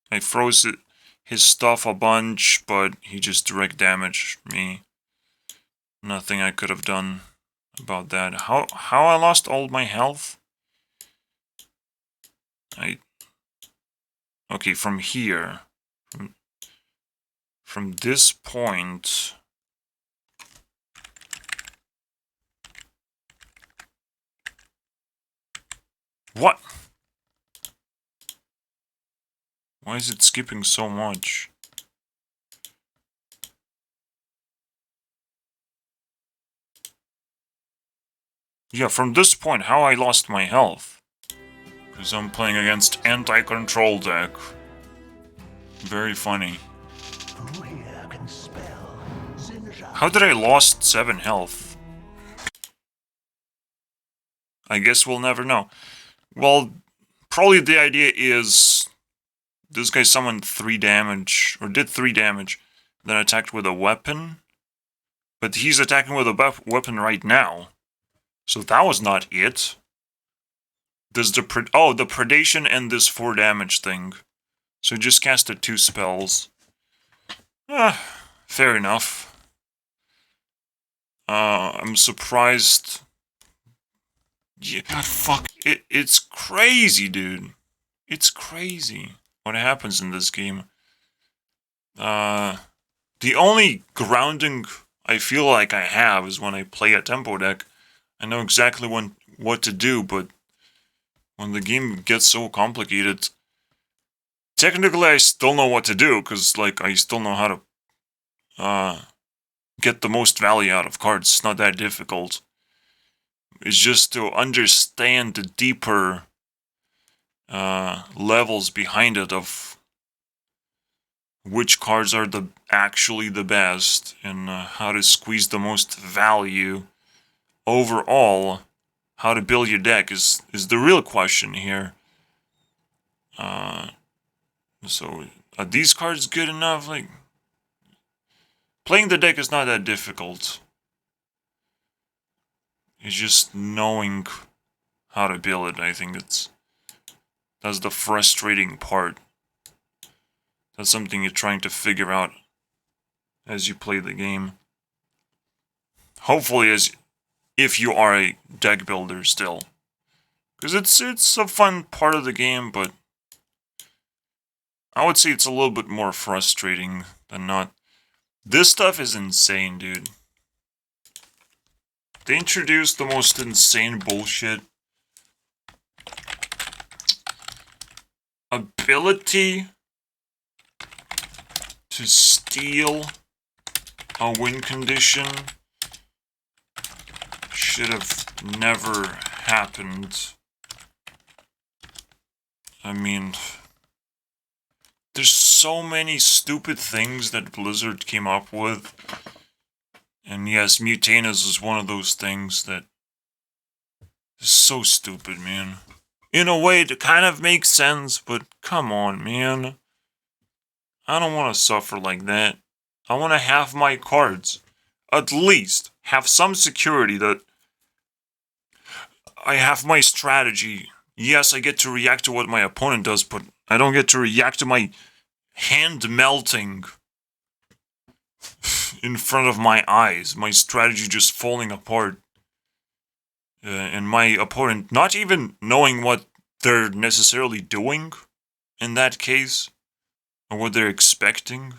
I froze his stuff a bunch, but he just direct damaged me. Nothing I could have done about that. How I lost all my health? Okay, from here. From this point. What? Why is it skipping so much? Yeah, from this point, how I lost my health. Because I'm playing against anti-control deck. Very funny. How did I lost 7 health? I guess we'll never know. Well, probably the idea is this guy summoned 3 damage, or did 3 damage, then attacked with a weapon. But he's attacking with a weapon right now. So that was not it. There's the predation and this 4 damage thing. So he just casted 2 spells. Fair enough. I'm surprised. Yeah, God, fuck. It's crazy, dude. It's crazy what happens in this game. The only grounding I feel like I have is when I play a tempo deck. I know exactly what to do, but when the game gets so complicated, technically I still know what to do, because, like, I still know how to get the most value out of cards. It's not that difficult. It's just to understand the deeper levels behind it of which cards are actually the best, and how to squeeze the most value. Overall, how to build your deck is the real question here. So, are these cards good enough? Like, playing the deck is not that difficult. It's just knowing how to build it. I think that's the frustrating part. That's something you're trying to figure out as you play the game. Hopefully, as if you are a deck builder still, because it's a fun part of the game, but I would say it's a little bit more frustrating than not. This stuff is insane, dude. They introduced the most insane bullshit. Ability to steal a win condition should have never happened. I mean, there's so many stupid things that Blizzard came up with. And yes, Mutanus is one of those things that is so stupid, man. In a way, it kind of makes sense, but come on, man. I don't want to suffer like that. I want to have my cards. At least have some security that I have my strategy. Yes, I get to react to what my opponent does, but I don't get to react to my hand melting in front of my eyes. My strategy just falling apart. And my opponent not even knowing what they're necessarily doing in that case, or what they're expecting.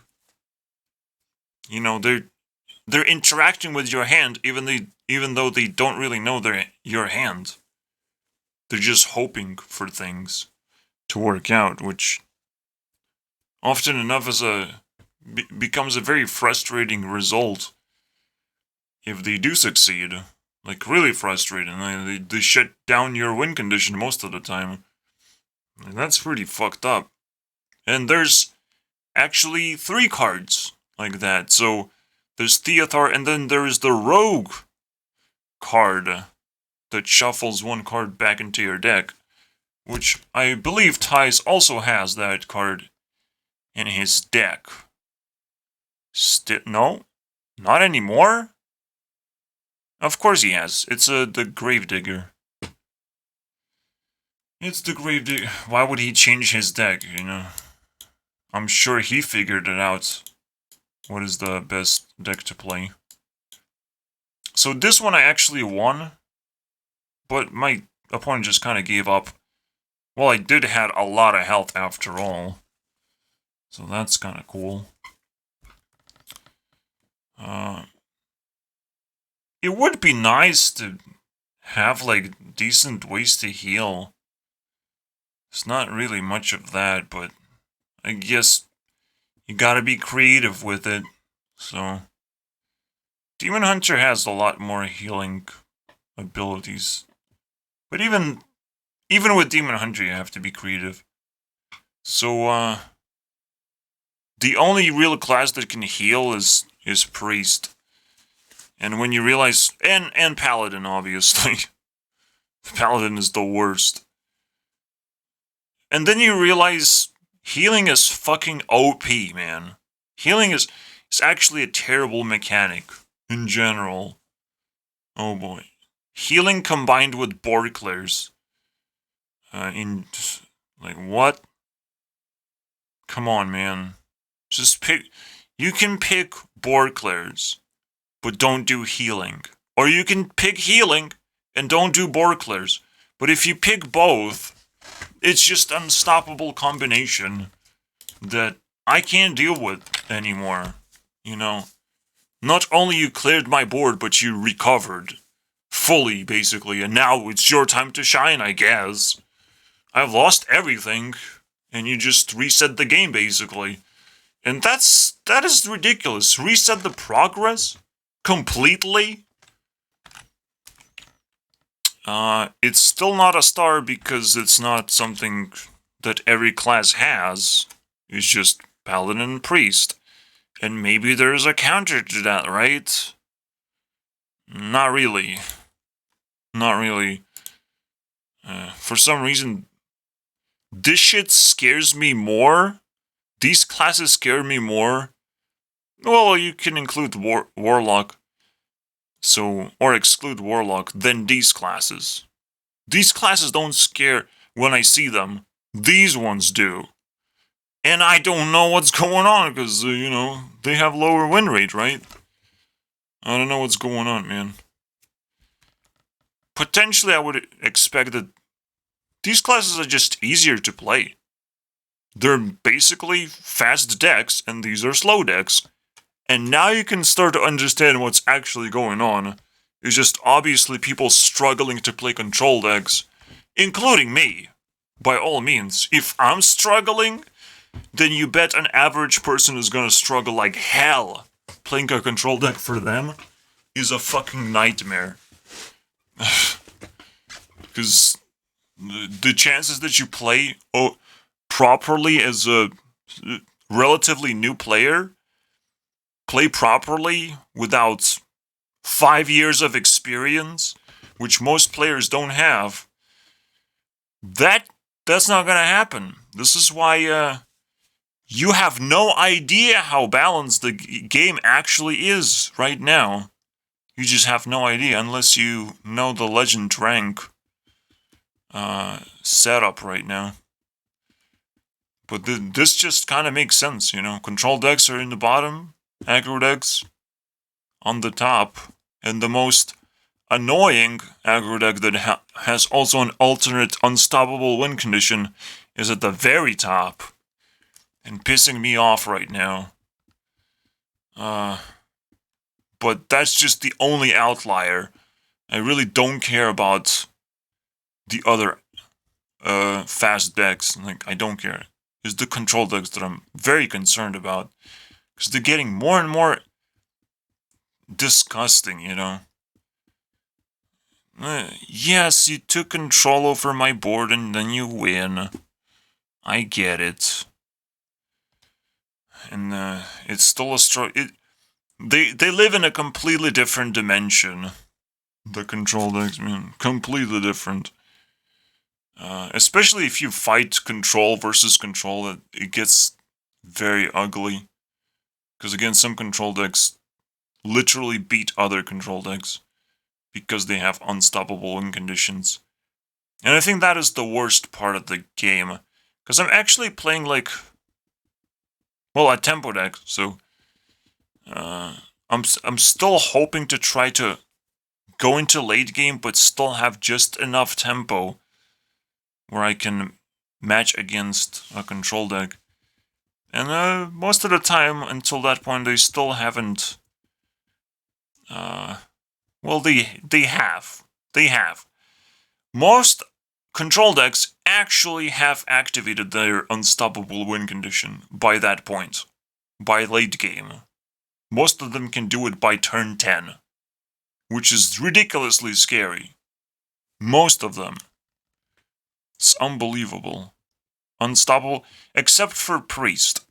You know, they're interacting with your hand even though they don't really know your hand. They're just hoping for things to work out, which often enough becomes a very frustrating result if they do succeed. Like, really frustrating. They shut down your win condition most of the time. And that's pretty fucked up. And there's actually 3 cards like that. So there's Theothar, and then there's the Rogue card that shuffles 1 card back into your deck, which I believe Ty's also has that card in his deck. No? Not anymore? Of course he has. It's the Gravedigger. It's the Gravedigger. Why would he change his deck, you know? I'm sure he figured it out. What is the best deck to play? So this one I actually won, but my opponent just kind of gave up. Well, I did have a lot of health after all. So that's kind of cool. It would be nice to have, like, decent ways to heal. There's not really much of that, but I guess you gotta be creative with it. So Demon Hunter has a lot more healing abilities. But even with Demon Hunter, you have to be creative. So, the only real class that can heal is Priest. And when you realize... And Paladin, obviously. Paladin is the worst. And then you realize healing is fucking OP, man. Healing is actually a terrible mechanic in general. Oh boy. Healing combined with Borklers. Like, what? Come on, man. Just pick... You can pick Borklers, but don't do healing. Or you can pick healing and don't do Borklers. But if you pick both, it's just an unstoppable combination that I can't deal with anymore. You know? Not only you cleared my board, but you recovered. Fully, basically. And now it's your time to shine, I guess. I've lost everything. and you just reset the game basically. And that is ridiculous. Reset the progress completely. It's still not a star because it's not something that every class has. It's just Paladin and Priest. And maybe there's a counter to that, right? Not really. Not really. For some reason, this shit scares me more. These classes scare me more. Well, you can include Warlock. So, or exclude Warlock than these classes. These classes don't scare when I see them. These ones do. And I don't know what's going on because, they have lower win rate, right? I don't know what's going on, man. Potentially, I would expect that these classes are just easier to play. They're basically fast decks, and these are slow decks. And now you can start to understand what's actually going on. It's just obviously people struggling to play control decks, including me. By all means, if I'm struggling, then you bet an average person is gonna struggle like hell. Playing a control deck for them is a fucking nightmare. Because the chances that you play properly as a relatively new player, play properly without 5 years of experience, which most players don't have, that's not gonna happen. This is why you have no idea how balanced the game actually is right now. You just have no idea unless you know the legend rank setup right now. But this just kind of makes sense, Control decks are in the bottom, aggro decks on the top, and the most annoying aggro deck that has also an alternate unstoppable win condition is at the very top, and pissing me off right now. But that's just the only outlier. I really don't care about the other fast decks. I don't care. It's the control decks that I'm very concerned about. Because they're getting more and more disgusting, Yes, you took control over my board and then you win. I get it. And it's still a struggle. They live in a completely different dimension. The control decks, man. Completely different. Especially if you fight control versus control, it gets very ugly. Because again, some control decks literally beat other control decks because they have unstoppable win conditions. And I think that is the worst part of the game. Because I'm actually playing a tempo deck, so I'm still hoping to try to go into late game, but still have just enough tempo where I can match against a control deck. And most of the time, until that point, they still haven't. They have. They have. Most control decks actually have activated their unstoppable win condition by that point, by late game. Most of them can do it by turn 10, which is ridiculously scary. Most of them. It's unbelievable. Unstoppable, except for Priest.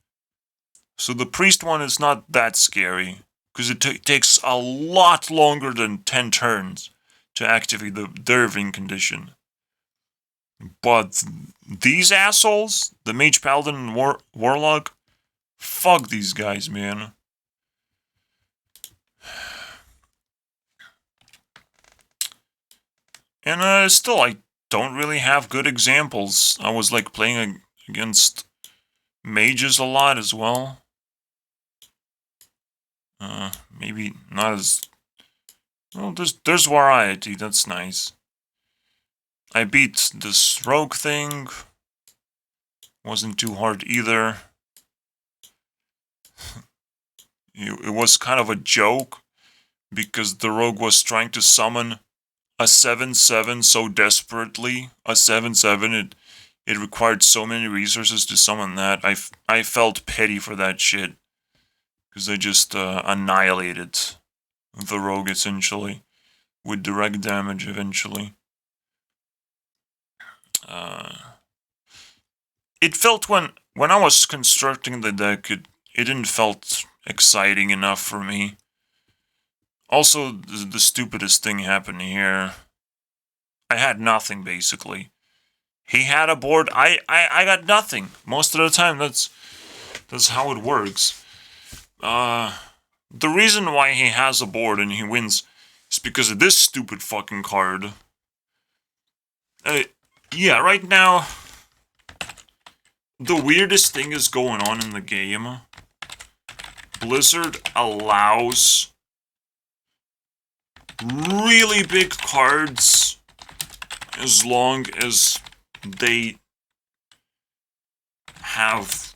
So the Priest one is not that scary, because it takes a lot longer than 10 turns to activate their win condition. But these assholes, the Mage Paladin and Warlock, fuck these guys, man. And still, I don't really have good examples. I was playing against mages a lot as well. Maybe not as... Well, there's variety, that's nice. I beat this rogue thing. Wasn't too hard either. It was kind of a joke, because the rogue was trying to summon a 7/7 so desperately. A 7/7, it required so many resources to summon that. I felt petty for that shit. Because I just annihilated the rogue, essentially. With direct damage, eventually. It felt when I was constructing the deck, it didn't felt exciting enough for me. Also, the stupidest thing happened here. I had nothing, basically. He had a board, I got nothing. Most of the time, that's how it works. The reason why he has a board and he wins is because of this stupid fucking card. Yeah, right now, the weirdest thing is going on in the game. Blizzard allows really big cards as long as they have...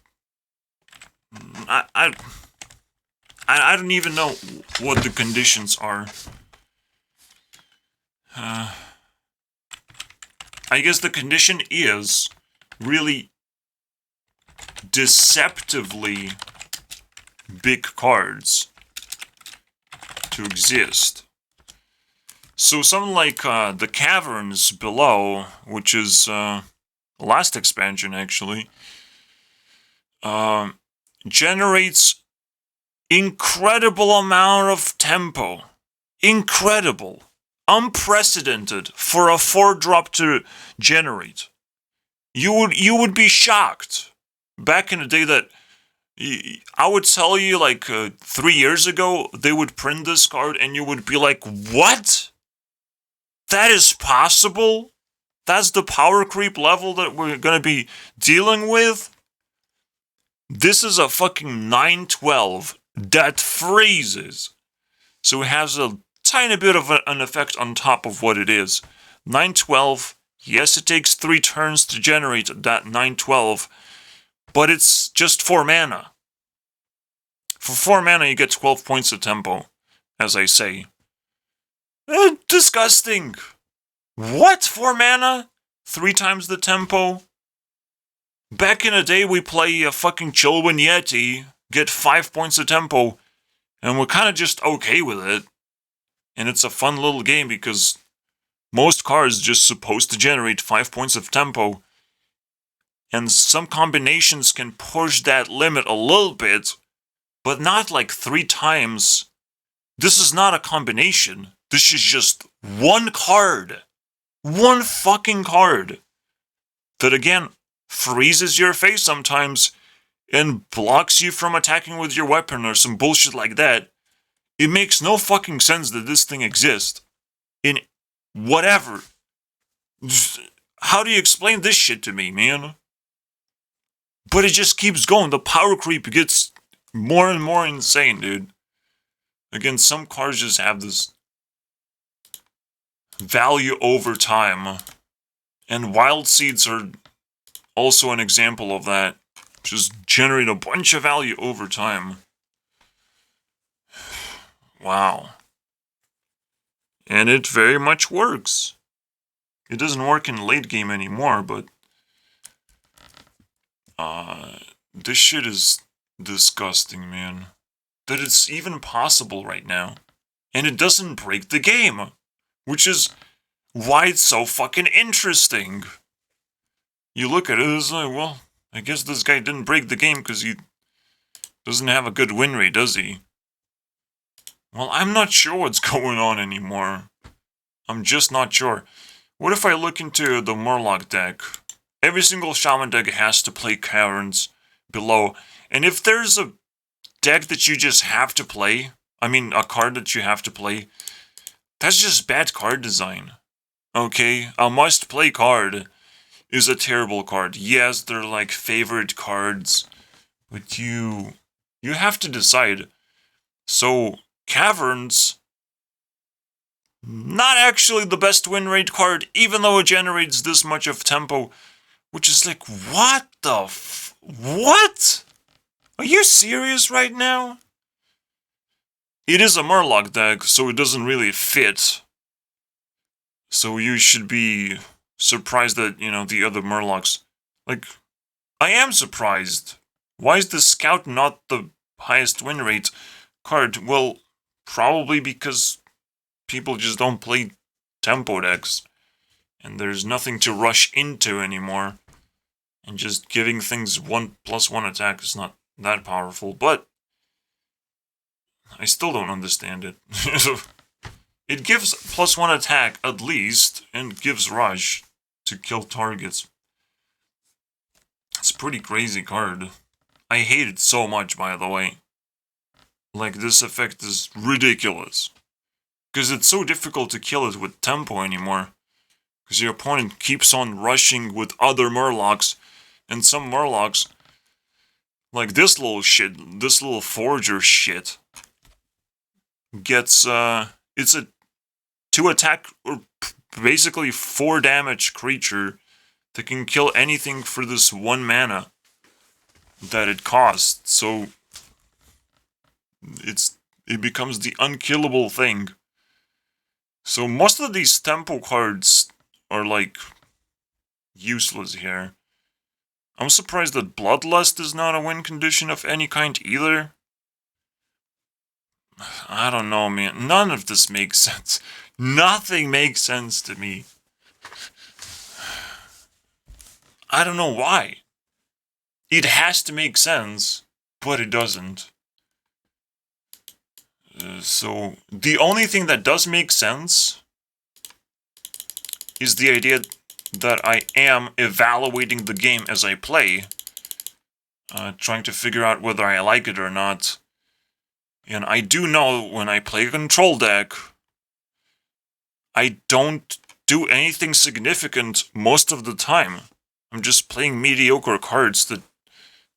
I don't even know what the conditions are. I guess the condition is really deceptively big cards to exist. So something like the Caverns below, which is last expansion actually, generates incredible amount of tempo. Incredible. Unprecedented for a 4-drop to generate. You would be shocked. Back in the day that I would tell you like 3 years ago they would print this card and you would be like, what? That is possible? That's the power creep level that we're gonna be dealing with? This is a fucking 912 that freezes. So it has a tiny bit of an effect on top of what it is. 912, yes, it takes 3 turns to generate that 912, but it's just 4 mana. For 4 mana, you get 12 points of tempo, as I say. Disgusting! What? 4 mana? 3 times the tempo? Back in the day, we play a fucking Chillwind Yeti, get 5 points of tempo, and we're kind of just okay with it. And it's a fun little game because most cards just supposed to generate 5 points of tempo. And some combinations can push that limit a little bit, but not like 3 times. This is not a combination. This is just one card. One fucking card. That again, freezes your face sometimes and blocks you from attacking with your weapon or some bullshit like that. It makes no fucking sense that this thing exists. In whatever. How do you explain this shit to me, man? But it just keeps going. The power creep gets more and more insane, dude. Again, some cards just have this value over time. And Wild Seeds are also an example of that. Just generate a bunch of value over time. Wow. And it very much works. It doesn't work in late game anymore, but this shit is disgusting, man. That it's even possible right now. And it doesn't break the game. Which is why it's so fucking interesting. You look at it, it's like, well, I guess this guy didn't break the game because he doesn't have a good win rate, does he? Well, I'm not sure what's going on anymore. I'm just not sure. What if I look into the Murloc deck? Every single Shaman deck has to play Caverns below. And if there's a deck that you just have to play, I mean a card that you have to play, that's just bad card design. Okay? A must-play card is a terrible card. Yes, they're like favorite cards, but you have to decide. So, Caverns, not actually the best win rate card, even though it generates this much of tempo, which is like, what the what? Are you serious right now? It is a Murloc deck, so it doesn't really fit. So you should be surprised that, you know, the other Murlocs Like, I am surprised. Why is the Scout not the highest win rate card? Well, probably because people just don't play tempo decks. And there's nothing to rush into anymore. And just giving things 1+1 attack is not that powerful. But I still don't understand it. It gives +1 attack at least, and gives rush to kill targets. It's a pretty crazy card. I hate it so much, by the way. Like, this effect is ridiculous. Because it's so difficult to kill it with tempo anymore. Because your opponent keeps on rushing with other Murlocs. And some Murlocs, like this little shit, this little Forger shit, gets, it's a 2 attack, or basically 4 damage creature that can kill anything for this 1 mana that it costs. So it becomes the unkillable thing. So most of these tempo cards are like useless here. I'm surprised that Bloodlust is not a win condition of any kind either. I don't know, man. None of this makes sense. Nothing makes sense to me. I don't know why. It has to make sense, but it doesn't. So, the only thing that does make sense is the idea that I am evaluating the game as I play, trying to figure out whether I like it or not. And I do know when I play a control deck, I don't do anything significant most of the time. I'm just playing mediocre cards that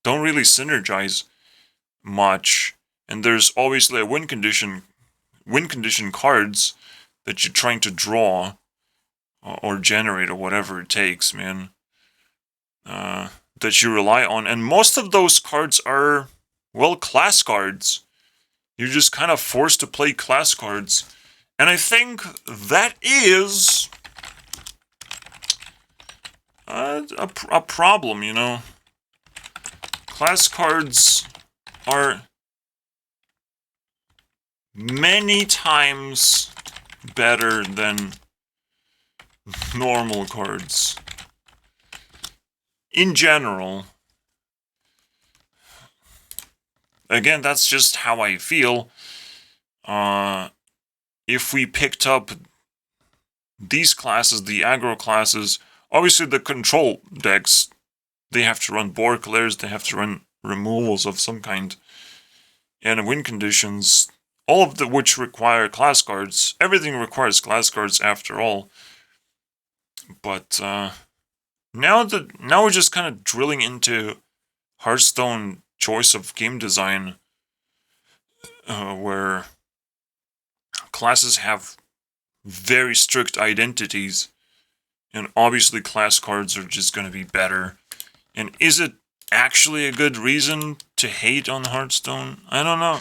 don't really synergize much. And there's obviously a win condition cards that you're trying to draw or generate or whatever it takes, man. That you rely on. And most of those cards are, well, class cards. You're just kind of forced to play class cards. And I think that is a problem, you know. Class cards are many times better than normal cards. In general. Again, that's just how I feel. If we picked up these classes, the aggro classes, obviously the control decks, they have to run board clears, they have to run removals of some kind, and win conditions, all of which require class cards. Everything requires class cards after all. But now we're just kind of drilling into Hearthstone choice of game design, where classes have very strict identities, and obviously class cards are just going to be better. And is it actually a good reason to hate on Hearthstone? I don't know.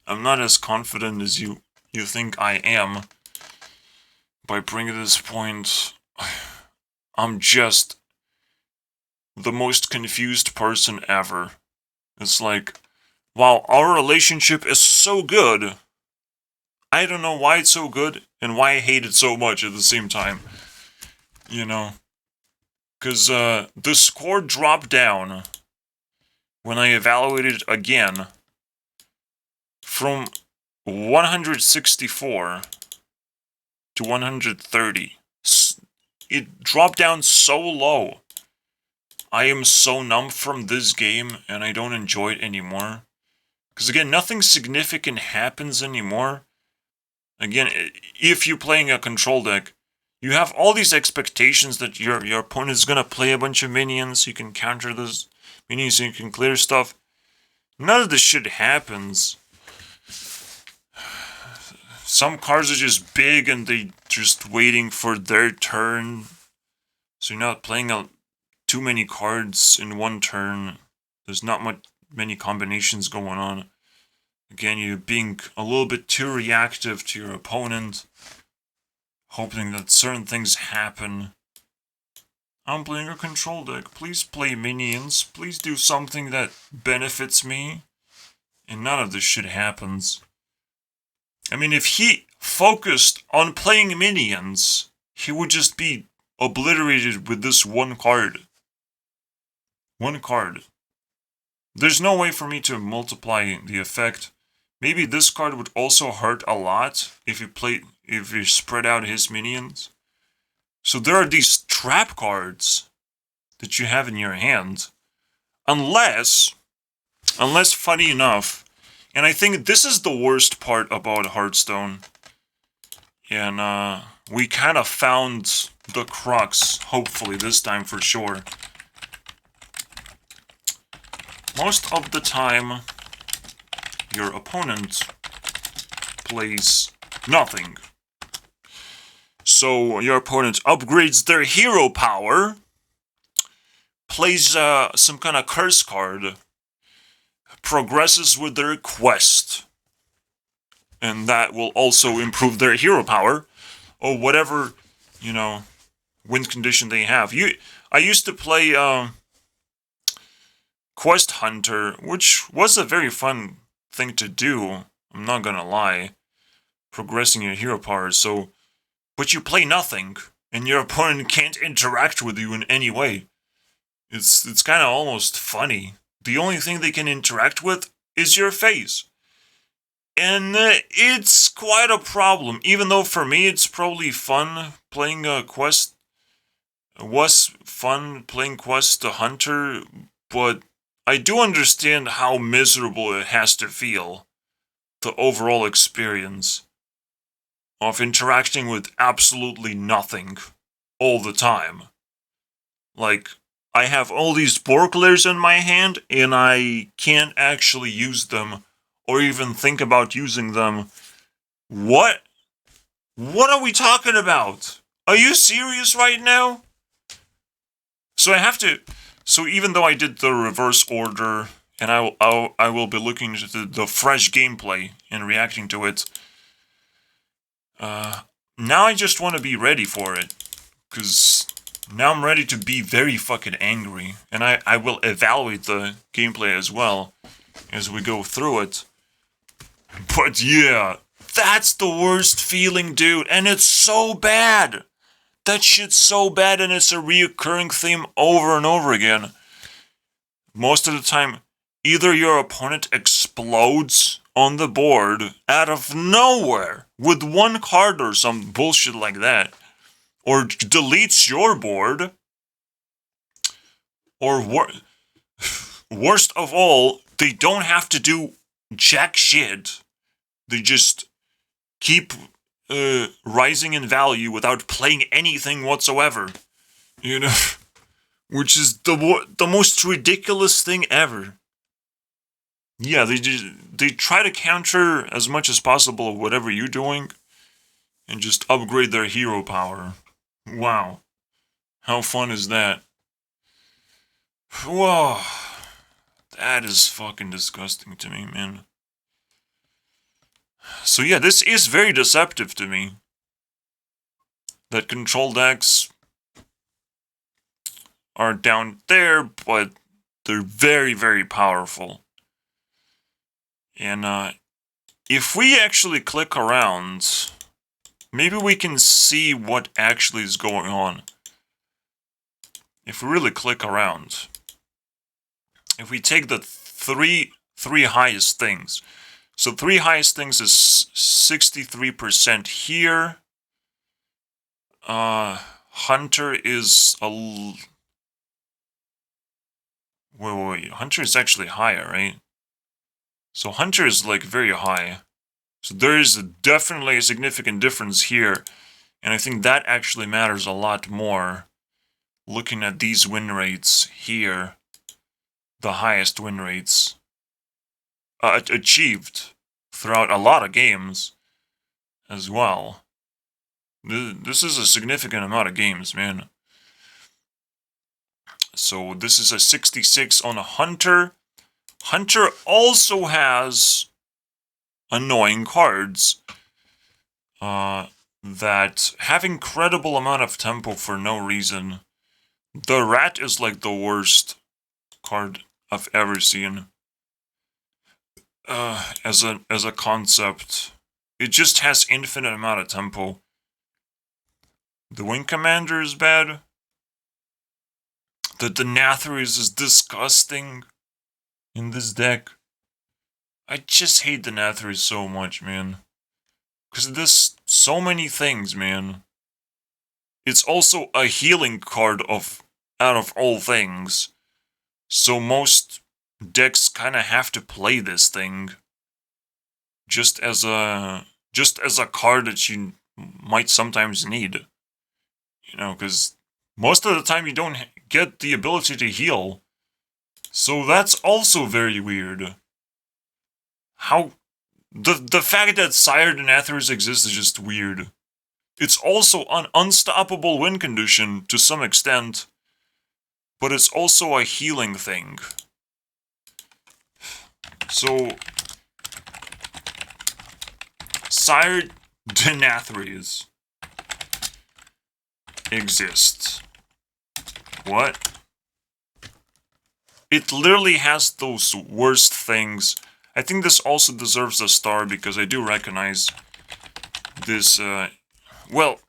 I'm not as confident as you think I am by bringing this point. I'm just the most confused person ever. It's like, wow, our relationship is so good. I don't know why it's so good and why I hate it so much at the same time. You know? Because the score dropped down when I evaluated it again from 164 to 130. It dropped down so low. I am so numb from this game and I don't enjoy it anymore. Because again, nothing significant happens anymore. Again, if you're playing a control deck, you have all these expectations that your opponent is going to play a bunch of minions, you can counter those minions, you can clear stuff. None of this shit happens. Some cards are just big and they just waiting for their turn. So you're not playing too many cards in one turn. There's not many combinations going on. Again, you're being a little bit too reactive to your opponent, hoping that certain things happen. I'm playing a control deck. Please play minions. Please do something that benefits me. And none of this shit happens. I mean, if he focused on playing minions, he would just be obliterated with this one card. One card. There's no way for me to multiply the effect. Maybe this card would also hurt a lot if you spread out his minions. So there are these trap cards that you have in your hand. Unless, funny enough, and I think this is the worst part about Hearthstone, and we kind of found the crux, hopefully this time for sure. Most of the time, your opponent plays nothing. So your opponent upgrades their hero power, plays some kind of curse card, progresses with their quest, and that will also improve their hero power, or whatever, win condition they have. I used to play Quest Hunter, which was a very fun thing to do, I'm not gonna lie, progressing your hero power, but you play nothing, and your opponent can't interact with you in any way. It's kind of almost funny. The only thing they can interact with is your face. And it's quite a problem, even though for me it's probably fun playing Quest. It was fun playing Quest Hunter, but I do understand how miserable it has to feel, the overall experience of interacting with absolutely nothing all the time. Like, I have all these Borklers in my hand, and I can't actually use them, or even think about using them. What? What are we talking about? Are you serious right now? So even though I did the reverse order, and I will be looking at the fresh gameplay and reacting to it, now I just want to be ready for it, because now I'm ready to be very fucking angry, and I will evaluate the gameplay as well as we go through it. But yeah, that's the worst feeling, dude, and it's so bad. That shit's so bad, and it's a reoccurring theme over and over again. Most of the time, either your opponent explodes on the board out of nowhere with one card or some bullshit like that, or deletes your board, or worst of all, they don't have to do jack shit. They just keep rising in value without playing anything whatsoever. Which is the most ridiculous thing ever. Yeah, they try to counter as much as possible whatever you're doing, and just upgrade their hero power. Wow, how fun is that? Whoa, that is fucking disgusting to me, man. So yeah, this is very deceptive to me. That control decks are down there, but they're very, very powerful. And if we actually click around, maybe we can see what actually is going on. If we really click around, if we take the three highest things, so 3 highest things is 63% here. Hunter is wait, Hunter is actually higher, right? So Hunter is like very high. So there is definitely a significant difference here, and I think that actually matters a lot more. Looking at these win rates here, the highest win rates achieved throughout a lot of games as well. This is a significant amount of games, man. So this is a 66 on a Hunter. Hunter also has annoying cards that have incredible amount of tempo for no reason. The rat is like the worst card I've ever seen. As a concept. It just has infinite amount of tempo. The Wing Commander is bad. The Denathrius is disgusting in this deck. I just hate Denathrius so much, man. Because there's so many things, man. It's also a healing card out of all things. So most decks kind of have to play this thing just as a card that you might sometimes need. You know, because most of the time you don't get the ability to heal. So that's also very weird. How the fact that Sire Denathrius exists is just weird. It's also an unstoppable win condition to some extent, but it's also a healing thing. So, Sire Denathrius exists. What? It literally has those worst things. I think this also deserves a star because I do recognize this, well,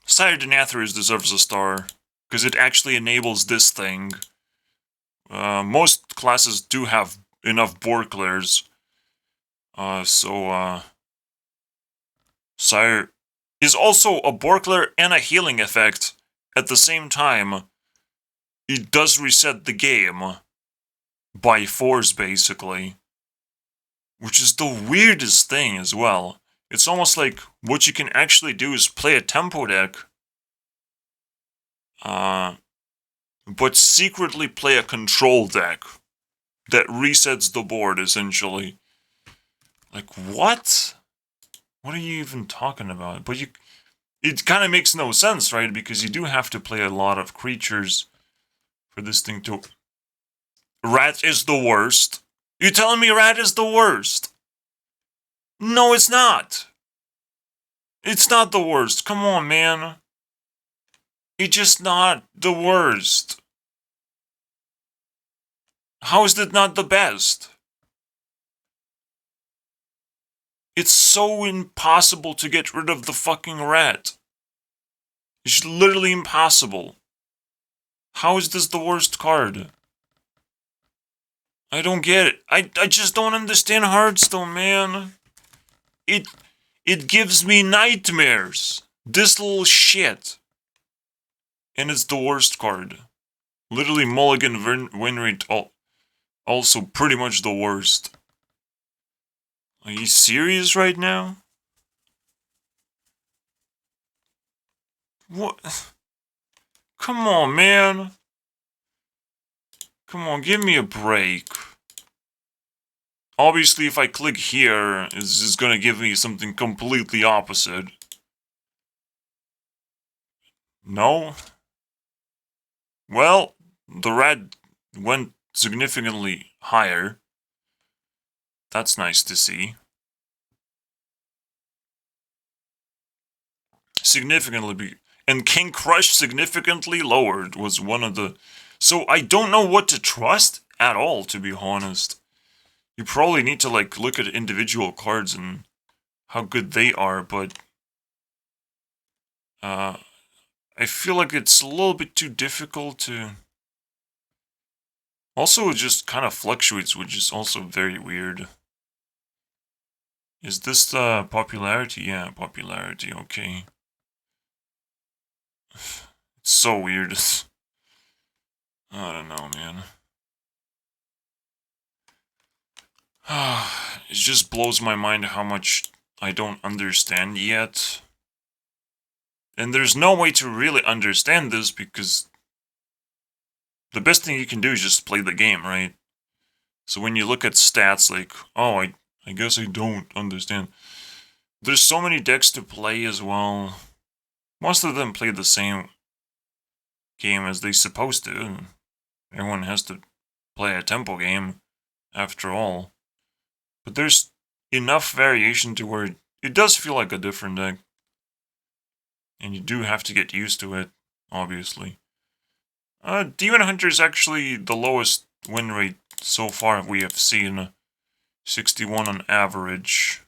Sire Denathrius deserves a star because it actually enables this thing. Most classes do have enough Borklers, so Sire is also a Borkler and a healing effect at the same time. It does reset the game by force, basically, which is the weirdest thing as well. It's almost like what you can actually do is play a tempo deck, but secretly play a control deck that resets the board, essentially. Like, what? What are you even talking about? But it kind of makes no sense, right? Because you do have to play a lot of creatures for this thing to... Rat is the worst? You telling me Rat is the worst? No, it's not. It's not the worst. Come on, man. It's just not the worst. How is it not the best? It's so impossible to get rid of the fucking rat. It's literally impossible. How is this the worst card? I don't get it. I just don't understand Hearthstone, man. It gives me nightmares. This little shit. And it's the worst card. Literally mulligan win rate also pretty much the worst. Are you serious right now? What? Come on, man. Come on, give me a break. Obviously, if I click here, it's just gonna give me something completely opposite. No? Well, the red went significantly higher. That's nice to see. Significantly, and King Crush significantly lowered was one of the... So I don't know what to trust at all, to be honest. You probably need to like look at individual cards and how good they are, but I feel like it's a little bit too difficult to... Also, it just kind of fluctuates, which is also very weird. Is this the popularity? Yeah, popularity, okay. It's so weird. I don't know, man. It just blows my mind how much I don't understand yet. And there's no way to really understand this because the best thing you can do is just play the game, right? So when you look at stats like, oh, I guess I don't understand. There's so many decks to play as well. Most of them play the same game as they're supposed to. Everyone has to play a tempo game, after all. But there's enough variation to where it does feel like a different deck. And you do have to get used to it, obviously. Demon Hunter is actually the lowest win rate so far we have seen. 61 on average.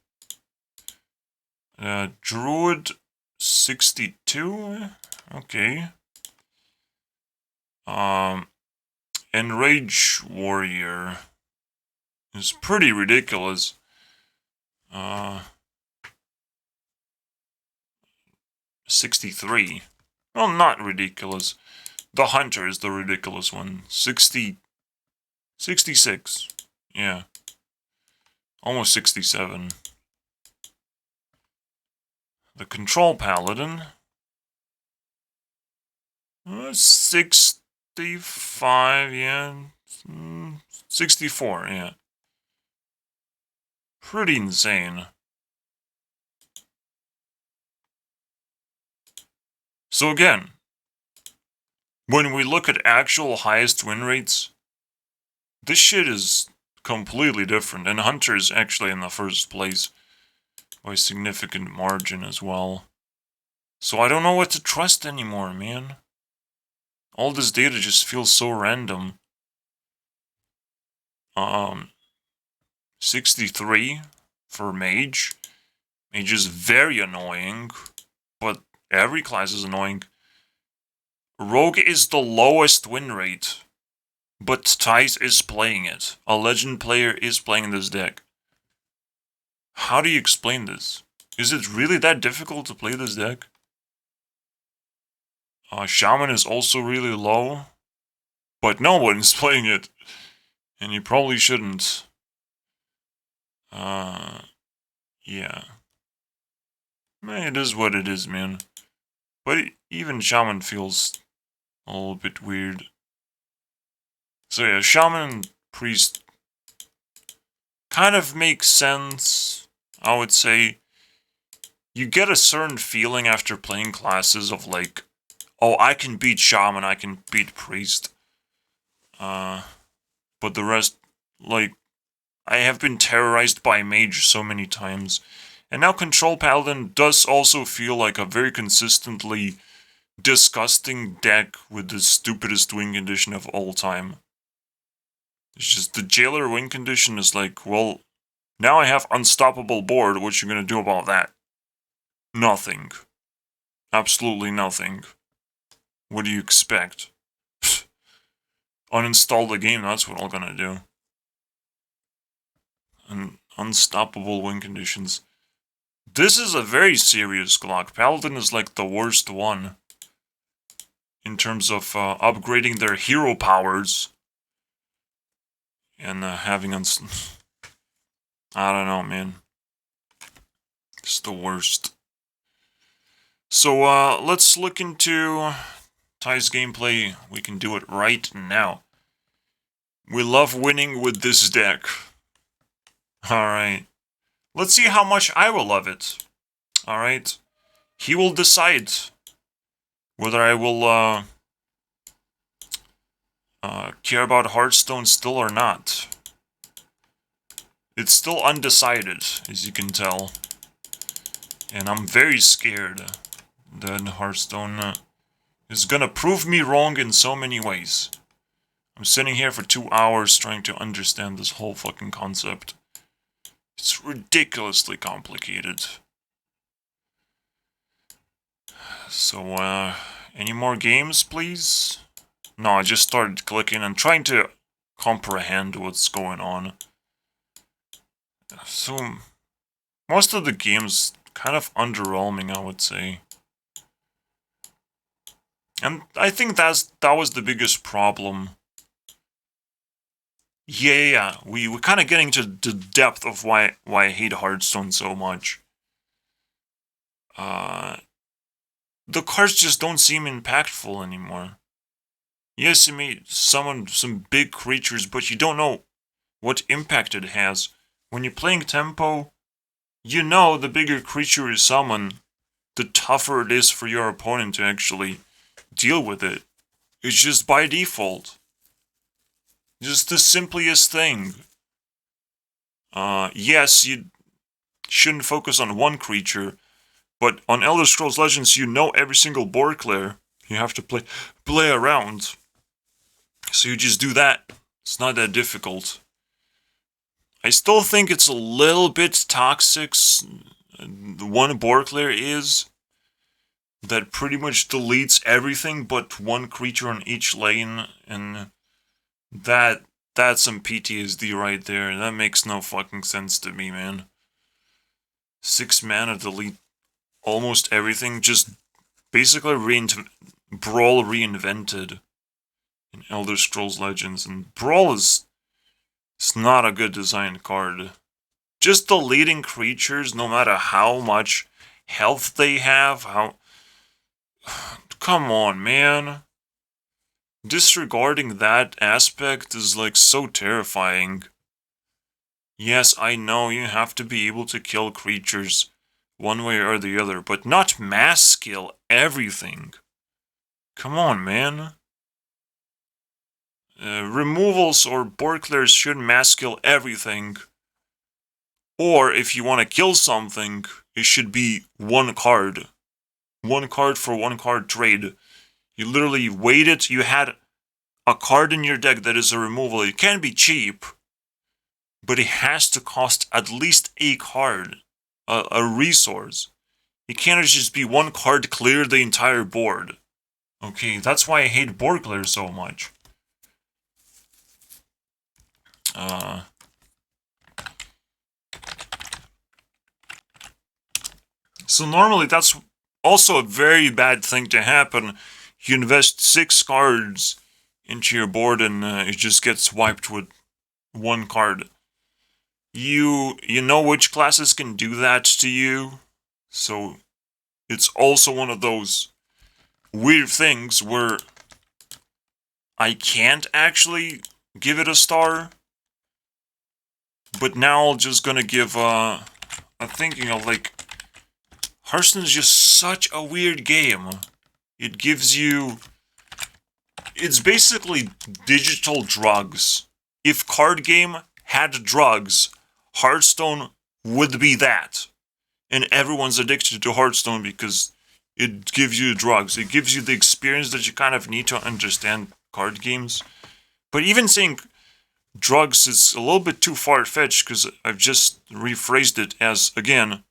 Druid, 62? Okay. Enrage Warrior is pretty ridiculous. 63. Well, not ridiculous. The Hunter is the ridiculous one. 66. Yeah. Almost 67. The Control Paladin. 65, yeah. 64, yeah. Pretty insane. So again, when we look at actual highest win rates, this shit is completely different, and Hunter is actually in the first place by a significant margin as well. So I don't know what to trust anymore, man. All this data just feels so random. 63 for Mage. Mage is very annoying, but every class is annoying. Rogue is the lowest win rate, but Tice is playing it. A legend player is playing this deck. How do you explain this? Is it really that difficult to play this deck? Shaman is also really low, but no one's playing it, and you probably shouldn't. Yeah. It is what it is, man. But even Shaman feels a little bit weird. So yeah, Shaman and Priest kind of makes sense, I would say. You get a certain feeling after playing classes of like, oh, I can beat Shaman, I can beat Priest. But the rest, like, I have been terrorized by Mage so many times. And now Control Paladin does also feel like a very consistently disgusting deck with the stupidest win condition of all time. It's just the Jailer win condition is like, well, now I have unstoppable board, what you gonna do about that? Nothing. Absolutely nothing. What do you expect? Uninstall the game, that's what I'm gonna do. And unstoppable win conditions. This is a very serious Glock. Paladin is like the worst one in terms of upgrading their hero powers and having I don't know, man. It's the worst. So let's look into Ty's gameplay. We can do it right now. We love winning with this deck. Alright. Let's see how much I will love it. Alright. He will decide whether I will care about Hearthstone still or not. It's still undecided, as you can tell. And I'm very scared that Hearthstone is gonna prove me wrong in so many ways. I'm sitting here for 2 hours trying to understand this whole fucking concept. It's ridiculously complicated. So, any more games, please? No, I just started clicking and trying to comprehend what's going on. So, most of the games kind of underwhelming, I would say. And I think that was the biggest problem. Yeah. We're kind of getting to the depth of why I hate Hearthstone so much. The cards just don't seem impactful anymore. Yes, you may summon some big creatures, but you don't know what impact it has. When you're playing tempo, you know the bigger creature you summon, the tougher it is for your opponent to actually deal with it. It's just by default. Just the simplest thing. Yes, you shouldn't focus on one creature, But on Elder Scrolls Legends, you know every single board layer. You have to play around. So you just do that. It's not that difficult. I still think it's a little bit toxic. The one board layer is that pretty much deletes everything but one creature on each lane, and that's some PTSD right there. That makes no fucking sense to me, man. 6 mana delete almost everything, just basically Brawl reinvented in Elder Scrolls Legends, and Brawl is it's not a good designed card. Just deleting creatures, no matter how much health they have, come on, man. Disregarding that aspect is like so terrifying. Yes, I know you have to be able to kill creatures one way or the other, but not mass kill everything. Come on, man. Removals or board clears shouldn't mass kill everything. Or if you want to kill something, it should be one card. One card for one card trade. You literally waited, you had a card in your deck that is a removal. It can be cheap, but it has to cost at least a card, a resource. It can't just be one card clear the entire board. Okay, that's why I hate board clear so much. So normally that's also a very bad thing to happen. You invest 6 cards into your board and it just gets wiped with one card. You know which classes can do that to you, so it's also one of those weird things where I can't actually give it a star, but now I'm just gonna give I'm thinking of like Hearthstone is just such a weird game. It gives you, it's basically digital drugs. If card game had drugs, Hearthstone would be that. And everyone's addicted to Hearthstone because it gives you drugs. It gives you the experience that you kind of need to understand card games. But even saying drugs is a little bit too far-fetched because I've just rephrased it as, again,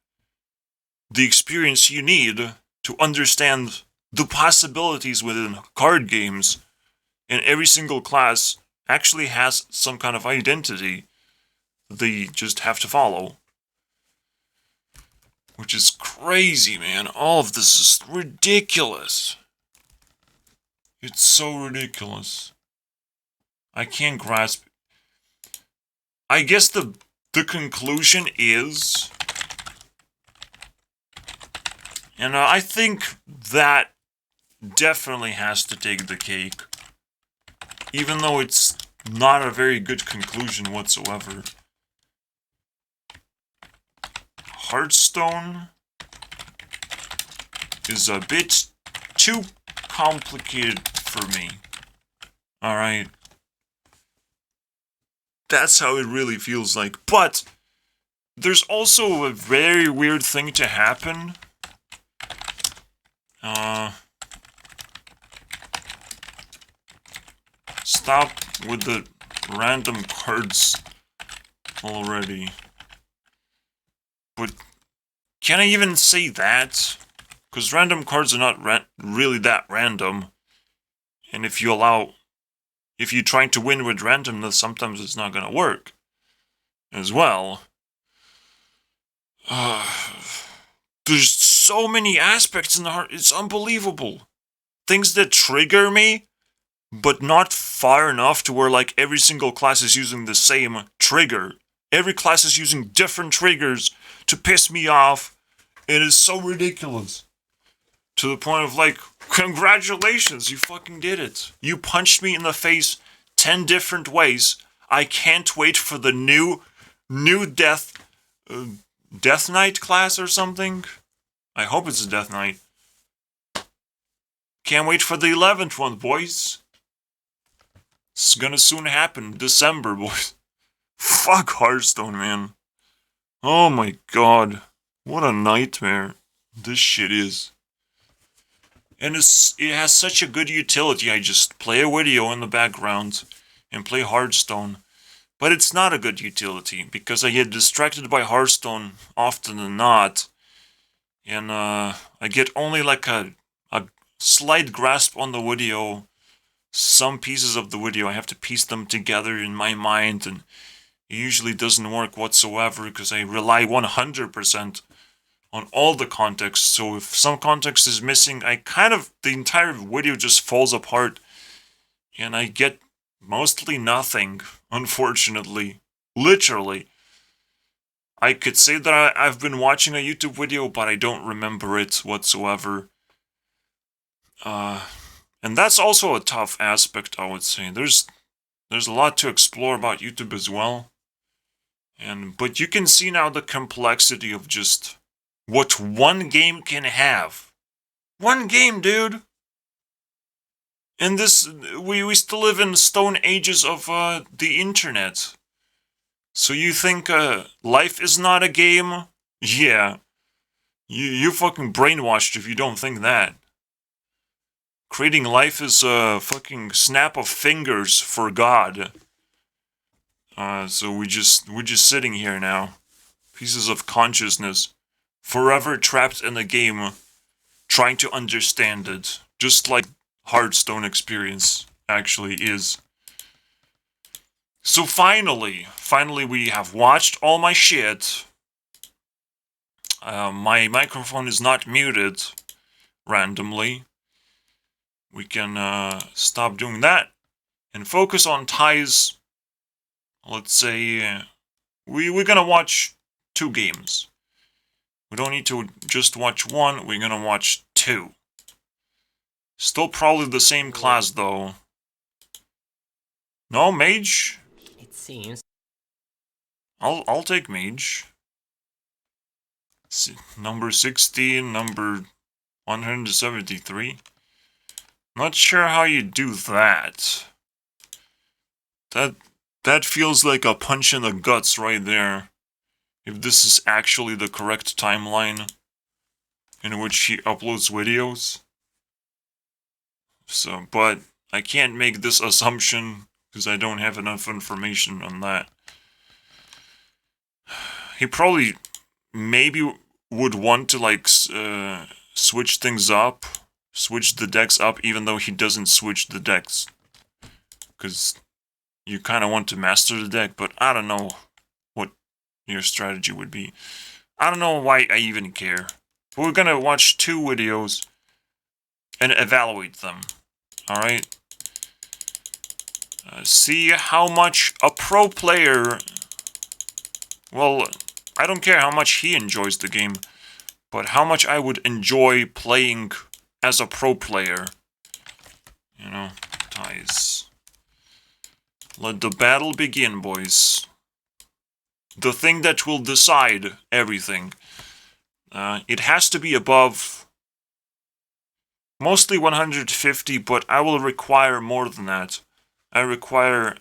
the experience you need to understand the possibilities within card games. And every single class actually has some kind of identity they just have to follow. Which is crazy, man. All of this is ridiculous. It's so ridiculous. I can't grasp it. I guess the conclusion is, and I think that definitely has to take the cake. Even though it's not a very good conclusion whatsoever. Hearthstone is a bit too complicated for me. Alright. That's how it really feels like. But there's also a very weird thing to happen. Stop with the random cards already. But can I even say that? Because random cards are not really that random. And if you're trying to win with randomness, sometimes it's not gonna work. As well. There's so many aspects in the heart. It's unbelievable. Things that trigger me, but not far enough to where like every single class is using the same trigger. Every class is using different triggers to piss me off. It is so ridiculous. To the point of like, congratulations, you fucking did it. You punched me in the face 10 different ways. I can't wait for the new Death Knight class or something. I hope it's a Death Knight. Can't wait for the 11th one, boys. It's gonna soon happen. December, boys. Fuck Hearthstone, man. Oh my god. What a nightmare. This shit is. And it has such a good utility. I just play a video in the background and play Hearthstone. But it's not a good utility because I get distracted by Hearthstone often than not. And I get only like a slight grasp on the video. Some pieces of the video, I have to piece them together in my mind, and it usually doesn't work whatsoever because I rely 100% on all the context. So if some context is missing, the entire video just falls apart, and I get mostly nothing, unfortunately. Literally. I could say that I've been watching a YouTube video, but I don't remember it whatsoever. And that's also a tough aspect, I would say. There's a lot to explore about YouTube as well. But you can see now the complexity of just what one game can have. One game, dude! And we still live in stone ages of the internet. So you think life is not a game? Yeah. You're fucking brainwashed if you don't think that. Creating life is a fucking snap of fingers for God. So we're just sitting here now. Pieces of consciousness. Forever trapped in a game. Trying to understand it. Just like Hearthstone experience actually is. So finally we have watched all my shit. My microphone is not muted randomly. We can stop doing that and focus on ties. Let's say we're gonna watch 2 games. We don't need to just watch one, we're gonna watch 2. Still probably the same class though. No, mage? It seems. I'll take mage. Number 16, number 173. Not sure how you do that. That feels like a punch in the guts right there. If this is actually the correct timeline in which he uploads videos. So, but I can't make this assumption because I don't have enough information on that. He probably maybe would want to like switch things up, switch the decks up, even though he doesn't switch the decks. Because you kind of want to master the deck, but I don't know what your strategy would be. I don't know why I even care. But we're gonna watch 2 videos and evaluate them. Alright? See how much a pro player... Well, I don't care how much he enjoys the game, but how much I would enjoy playing as a pro player. You know, ties. Let the battle begin, boys. The thing that will decide everything. It has to be above mostly 150, but I will require more than that. I require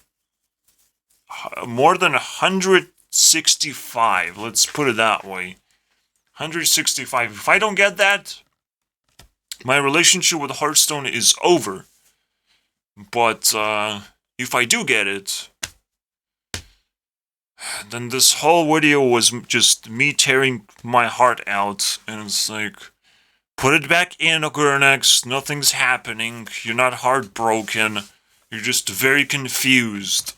more than 165. Let's put it that way. 165. If I don't get that, my relationship with Hearthstone is over. But if I do get it, then this whole video was just me tearing my heart out. And it's like, put it back in, Ogurnex. Nothing's happening. You're not heartbroken. You're just very confused.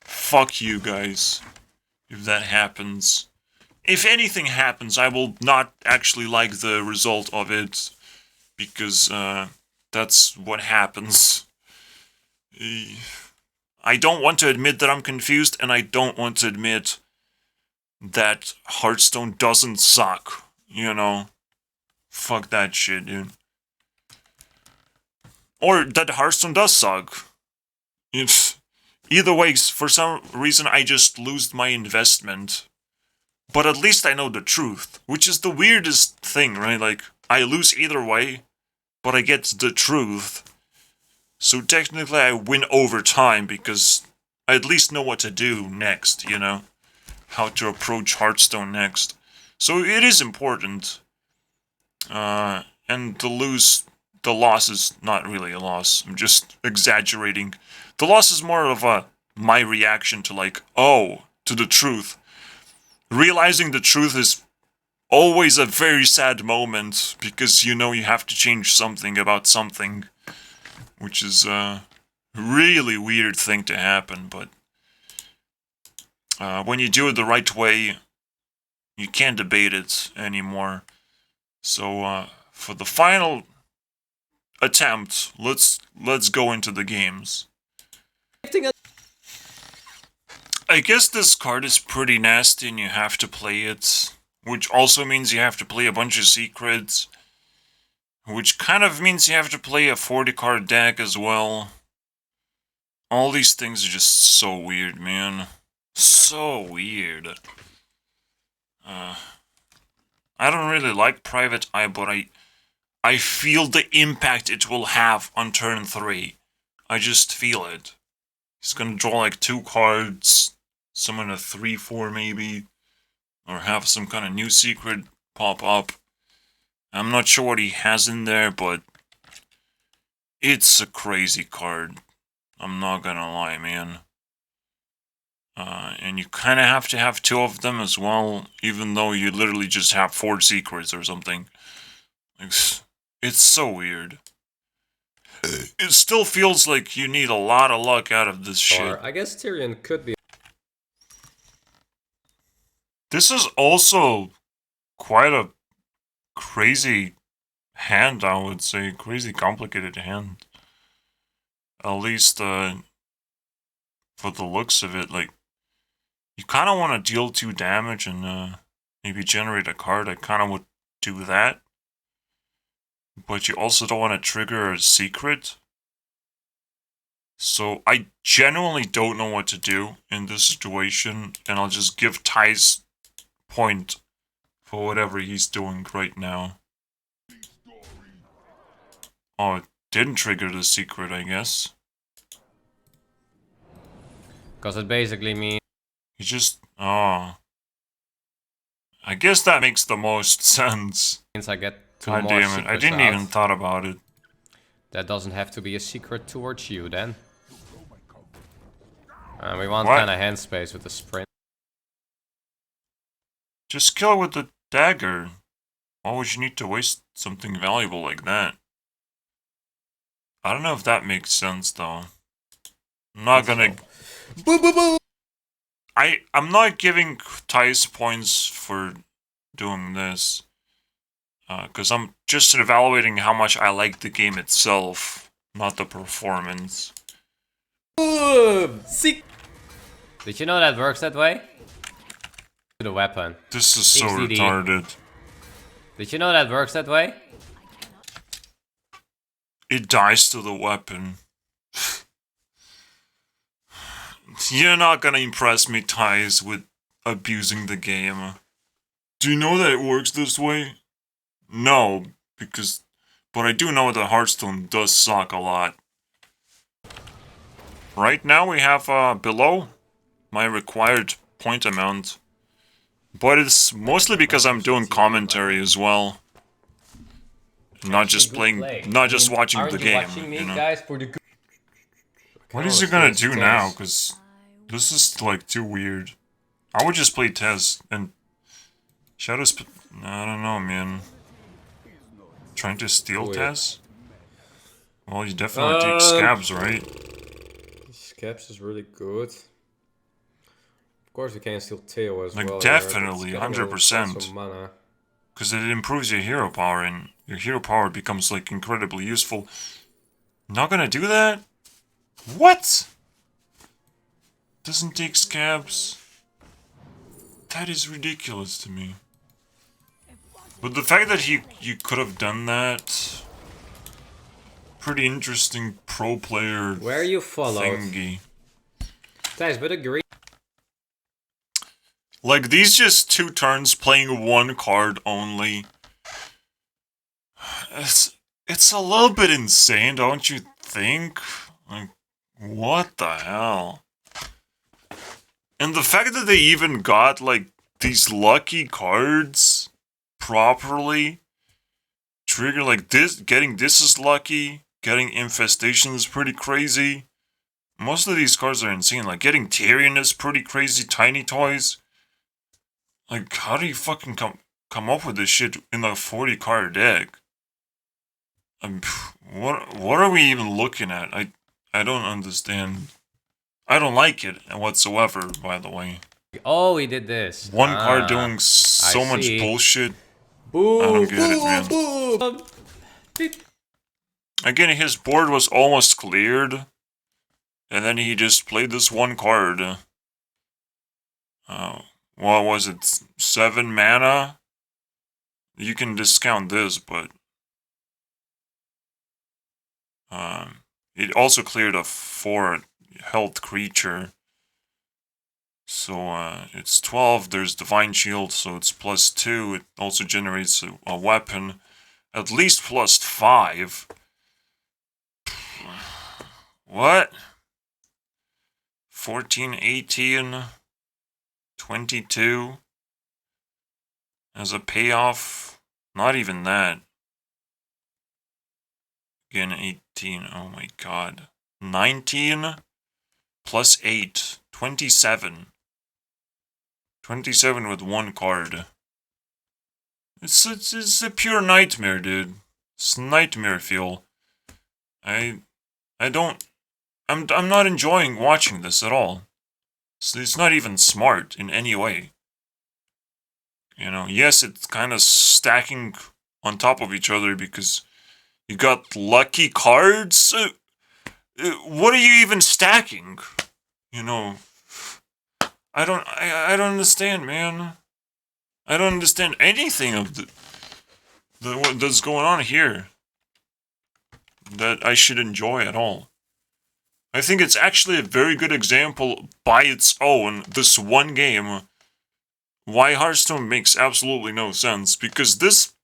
Fuck you guys. If that happens. If anything happens, I will not actually like the result of it. Because that's what happens. I don't want to admit that I'm confused, and I don't want to admit that Hearthstone doesn't suck. You know? Fuck that shit, dude. Or that Hearthstone does suck. Either way, for some reason I just lose my investment. But at least I know the truth, which is the weirdest thing, right? Like, I lose either way, but I get the truth. So technically I win over time because I at least know what to do next, you know? How to approach Hearthstone next. So it is important. And the loss is not really a loss. I'm just exaggerating. The loss is more of my reaction to like, oh, to the truth. Realizing the truth is always a very sad moment because you know you have to change something about something, which is a really weird thing to happen. But when you do it the right way, you can't debate it anymore. So for the final attempt, let's go into the games. I guess this card is pretty nasty and you have to play it, which also means you have to play a bunch of secrets, which kind of means you have to play a 40 card deck as well. All these things are just so weird, man. So weird. I don't really like Private Eye, but I feel the impact it will have on turn 3. I just feel it. He's gonna draw like 2 cards, summon a 3/4 maybe, or have some kind of new secret pop up. I'm not sure what he has in there, but it's a crazy card. I'm not gonna lie, man. And you kind of have to have 2 of them as well, even though you literally just have 4 secrets or something. It's so weird. It still feels like you need a lot of luck out of this shit. I guess Tyrion could be. This is also quite a crazy hand, I would say. Crazy complicated hand. At least, for the looks of it, like, you kind of want to deal 2 damage and, maybe generate a card. I kind of would do that. But you also don't want to trigger a secret. So I genuinely don't know what to do in this situation, and I'll just give Ty's point for whatever he's doing right now. Oh, it didn't trigger the secret, I guess. Because it basically means He just... oh. I guess that makes the most sense. I get 2 God more damn it, I secrets didn't out. even thought about it. That doesn't have to be a secret towards you then. We want What? kind of hand space with the sprint. Just kill it with the dagger. Why would you need to waste something valuable like that? I don't know if that makes sense though. I'm not gonna... I'm not giving Tice points for doing this. Because I'm just evaluating how much I like the game itself, not the performance. Sick. Did you know that works that way? The weapon. This is so XDD. retarded. Did you know that works that way? It dies to the weapon. You're not gonna impress me, Ties, with abusing the game. Do you know that it works this way? No, because... but I do know that Hearthstone does suck a lot. Right now we have below my required point amount. But it's mostly because I'm doing commentary as well. Not just playing, not just watching the game, you know. Guys, for the What is he gonna do now? Because this is like too weird. I would just play Tez and Shadows. I don't know, man. Trying to steal Tez? Well, you definitely take Scabs, right? Scabs is really good. Of course, we can steal Tail as like, well. Definitely, 100%. Because it improves your hero power, and your hero power becomes like incredibly useful. Not gonna do that? What? Doesn't take Scabs? That is ridiculous to me. But the fact that you could have done that... pretty interesting pro player where you followed thingy. Guys, but agree. Like, these just 2 turns playing 1 card only. It's a little bit insane, don't you think? Like, what the hell? And the fact that they even got, like, these lucky cards properly trigger like this. Getting this is lucky. Getting Infestation is pretty crazy. Most of these cards are insane. Like, getting Tyrion is pretty crazy. Tiny Toys. Like, how do you fucking come up with this shit in a 40 card deck? What are we even looking at? I don't understand. I don't like it whatsoever, by the way. Oh, he did this. One card doing so much bullshit. Boo, I don't get it, man. Again, his board was almost cleared. And then he just played this one card. What was it? 7 mana? You can discount this, but... it also cleared a 4 health creature. So, it's 12, there's Divine Shield, so it's +2. It also generates a weapon. At least +5. What? 14, 18, 22. As a payoff, not even that. Again, 18, oh my god. 19 plus 8, 27. 27 with one card. It's a pure nightmare, dude. It's nightmare feel. I'm not enjoying watching this at all. It's not even smart in any way. You know, yes, it's kind of stacking on top of each other because you got lucky cards. What are you even stacking? You know, I don't understand, man. I don't understand anything of that's going on here that I should enjoy at all. I think it's actually a very good example by its own, this one game, why Hearthstone makes absolutely no sense, because this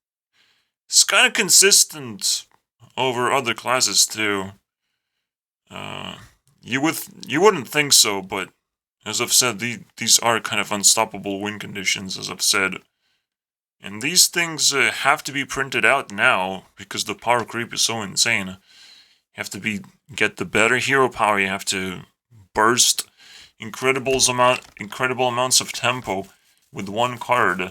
is kind of consistent over other classes too. You wouldn't think so, but as I've said, these are kind of unstoppable win conditions, as I've said. And these things have to be printed out now, because the power creep is so insane. You have to get the better hero power, you have to burst incredible amounts of tempo with one card.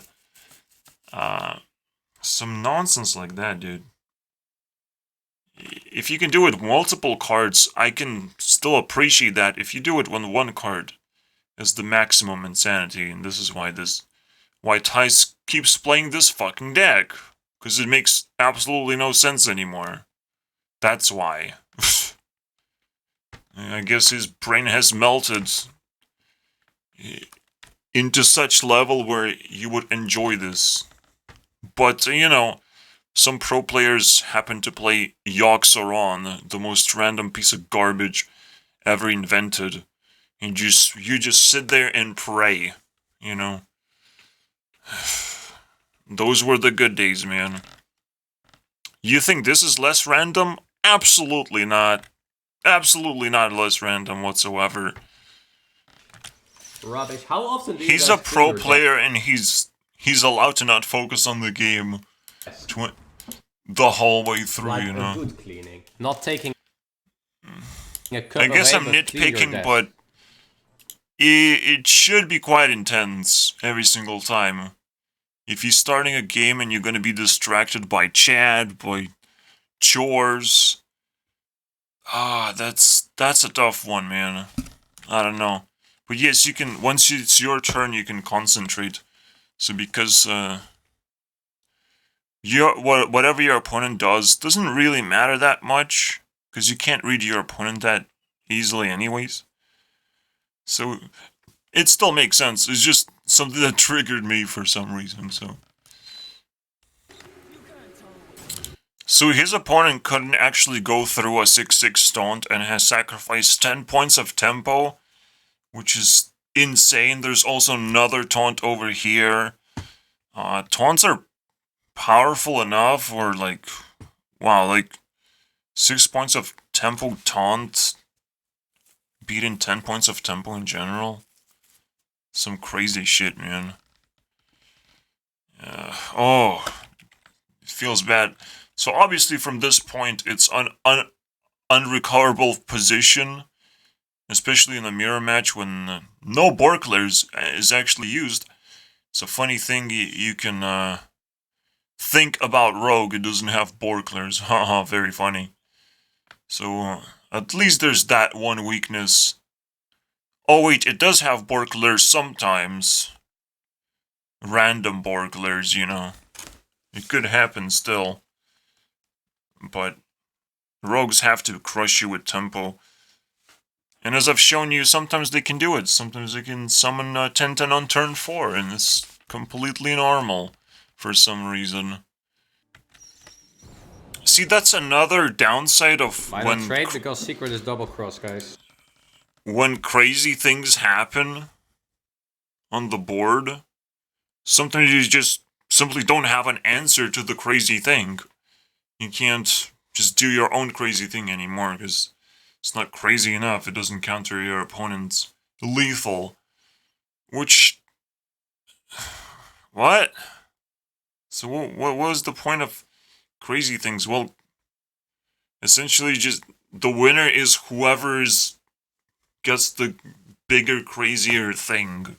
Some nonsense like that, dude. If you can do it with multiple cards, I can still appreciate that. If you do it with one card, is the maximum insanity, and this is why Tice keeps playing this fucking deck. Because it makes absolutely no sense anymore. That's why. I guess his brain has melted into such level where you would enjoy this. But, you know, some pro players happen to play Yogg-Saron, the most random piece of garbage ever invented. And you just sit there and pray, you know. Those were the good days, man. You think this is less random? Absolutely not. Absolutely not less random whatsoever. Rubbish. How often do you He's a pro player and he's allowed to not focus on the game the whole way through, like you know. Good cleaning. Not taking a cup I guess away, I'm but clean your nitpicking, desk. but it should be quite intense every single time. If you're starting a game and you're gonna be distracted by chat, by chores, that's a tough one, man. I don't know. But yes, you can, once it's your turn, you can concentrate. So because, whatever your opponent does doesn't really matter that much, because you can't read your opponent that easily anyways. So, it still makes sense. It's just something that triggered me for some reason, so. So his opponent couldn't actually go through a 6/6 taunt and has sacrificed 10 points of tempo, which is insane. There's also another taunt over here. Taunts are powerful enough, or like, wow, like 6 points of tempo taunt beating 10 points of tempo in general. Some crazy shit, man. Oh, it feels bad. So obviously from this point, it's an unrecoverable position, especially in the mirror match when no Borklers is actually used. It's a funny thing you can think about Rogue. It doesn't have Borklers. Haha, very funny. So at least there's that one weakness. Oh wait, it does have Borklers sometimes. Random Borklers, you know. It could happen still. But rogues have to crush you with tempo. And as I've shown you, sometimes they can do it. Sometimes they can summon 10-10 on turn 4, and it's completely normal for some reason. See, that's another downside of Why not trade? Because secret is double cross, guys. When crazy things happen on the board, sometimes you just simply don't have an answer to the crazy thing. You can't just do your own crazy thing anymore, because it's not crazy enough. It doesn't counter your opponent's lethal. Which... What? So what was the point of crazy things? Well, essentially just the winner is whoever's gets the bigger, crazier thing.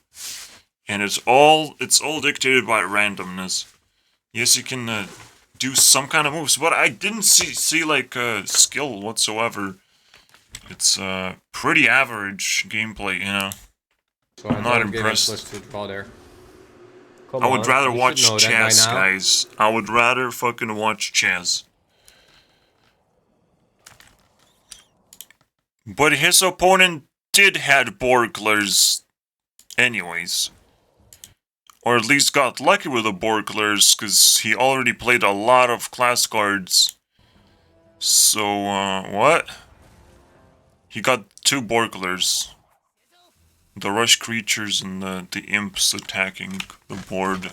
And it's all dictated by randomness. Yes, you can do some kind of moves, but I didn't see like skill whatsoever. It's pretty average gameplay, you know. So I'm not impressed. I would rather watch chess, guys. I would rather fucking watch chess. But his opponent did had Borglers anyways. Or at least got lucky with the Borglers, because he already played a lot of class cards. So, what? He got 2 Borglers. The rush creatures and the imps attacking the board.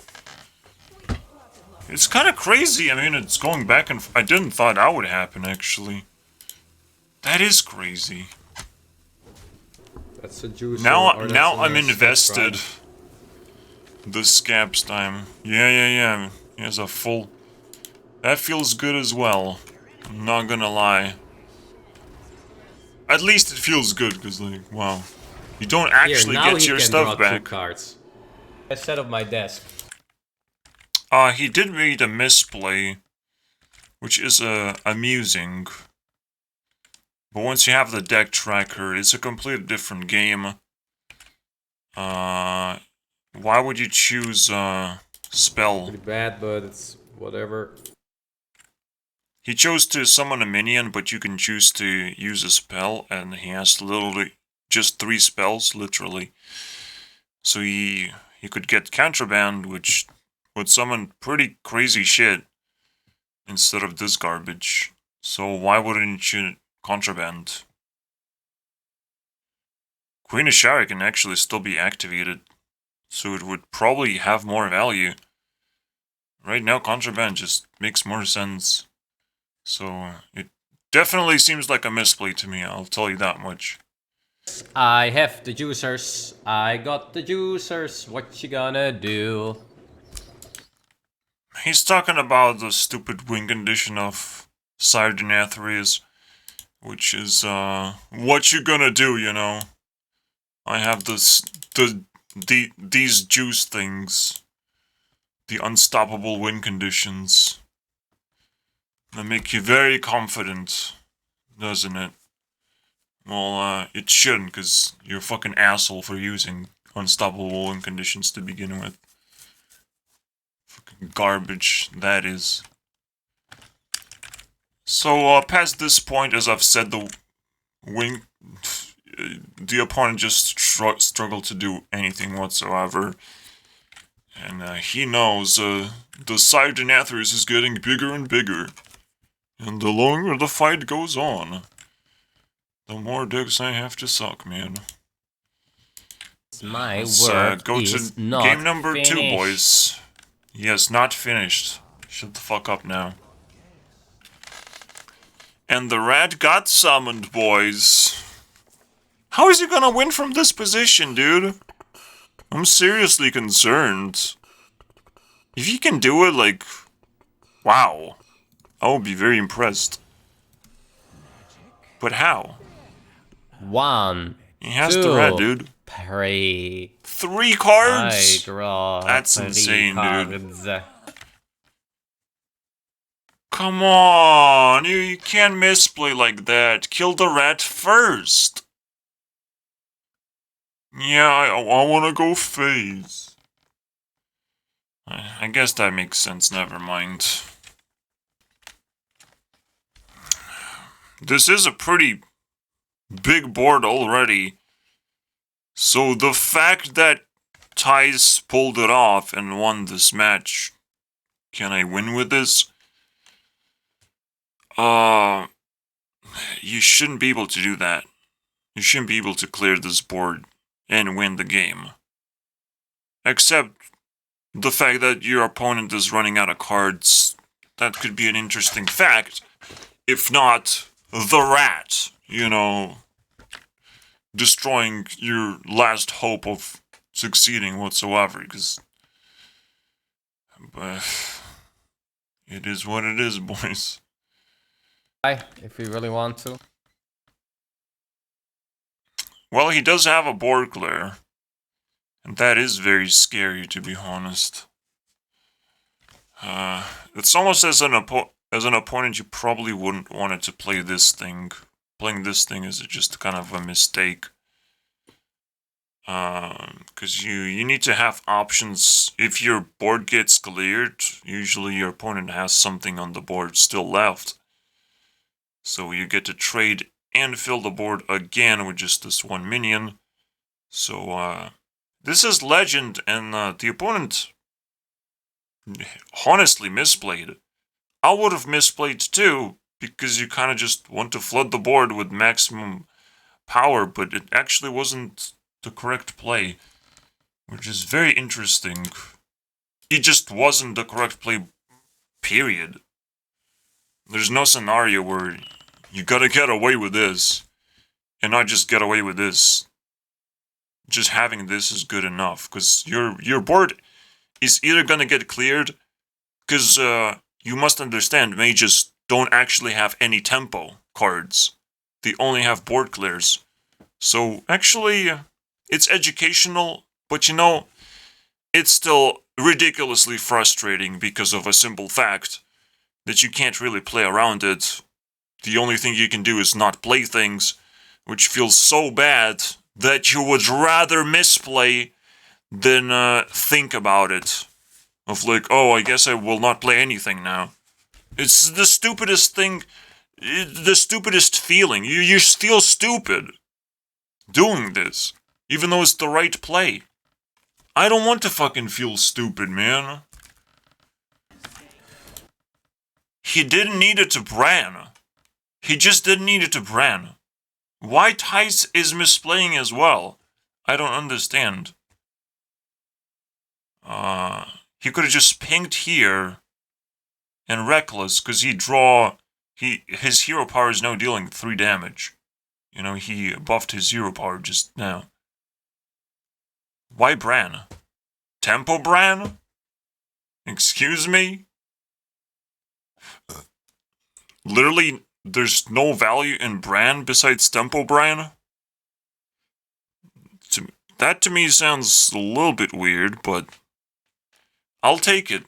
It's kind of crazy. I mean, it's going back and I didn't thought that would happen, actually. That is crazy. That's a juice. Now I'm invested. The Scabs time. Yeah. He has a full... That feels good as well. I'm not gonna lie. At least it feels good, because, like, wow. You don't actually get your stuff back. Cards. I set up my desk. He did read a misplay, which is amusing. But once you have the deck tracker, it's a completely different game. Why would you choose spell? Pretty bad, but it's whatever. He chose to summon a minion, but you can choose to use a spell, and he has literally just 3 spells, literally. So he could get Contraband, which would summon pretty crazy shit, instead of this garbage. So why wouldn't you Contraband? Queen of Shara can actually still be activated, so it would probably have more value. Right now, Contraband just makes more sense. So, it definitely seems like a misplay to me, I'll tell you that much. I have the juicers. I got the juicers. What you gonna do? He's talking about the stupid win condition of Sardenathries, which is, what you gonna do, you know? I have these juice things. The unstoppable win conditions. They make you very confident, doesn't it? Well, it shouldn't, because you're a fucking asshole for using unstoppable win conditions to begin with. Fucking garbage, that is. So, past this point, as I've said, the opponent just struggled to do anything whatsoever. And he knows the Sardenathries is getting bigger and bigger. And the longer the fight goes on, the more dicks I have to suck, man. My Let's go to game number 2, boys. Yes, not finished. Shut the fuck up now. And the rat got summoned, boys. How is he gonna win from this position, dude? I'm seriously concerned. If he can do it, like... Wow. I would be very impressed. But how? 1, He has 2, the red, dude. 3. 3 I cards? draw That's 3 insane, dude. cards. Come on, you can't misplay like that. Kill the rat first. Yeah, I want to go phase. I guess that makes sense, never mind. This is a pretty big board already. So the fact that Tice pulled it off and won this match, can I win with this? You shouldn't be able to do that. You shouldn't be able to clear this board and win the game. Except the fact that your opponent is running out of cards. That could be an interesting fact. If not, the rat, you know, destroying your last hope of succeeding whatsoever, because it is what it is, boys. If we really want to. Well, he does have a board clear, and that is very scary, to be honest. It's almost as an opponent, you probably wouldn't want it to play this thing. Playing this thing is just kind of a mistake. Because you need to have options. If your board gets cleared, usually your opponent has something on the board still left. So you get to trade and fill the board again with just this one minion. So, this is Legend, and the opponent honestly misplayed. I would have misplayed too, because you kind of just want to flood the board with maximum power, but it actually wasn't the correct play, which is very interesting. It just wasn't the correct play, period. There's no scenario where you gotta get away with this, and not just get away with this. Just having this is good enough, because your board is either gonna get cleared, because you must understand, mages don't actually have any tempo cards. They only have board clears. So, actually, it's educational, but you know, it's still ridiculously frustrating because of a simple fact that you can't really play around it. The only thing you can do is not play things, which feels so bad that you would rather misplay than think about it. Of like, oh, I guess I will not play anything now. It's the stupidest thing, the stupidest feeling. You feel stupid doing this, even though it's the right play. I don't want to fucking feel stupid, man. He didn't need it to Bran. He just didn't need it to Bran. Why Tice is misplaying as well? I don't understand. He could have just pinged here and Reckless, because his hero power is now dealing 3 damage. You know, he buffed his hero power just now. Why Bran? Tempo Bran? Excuse me? Literally, there's no value in Bran besides Tempo Bran? That to me sounds a little bit weird, but I'll take it.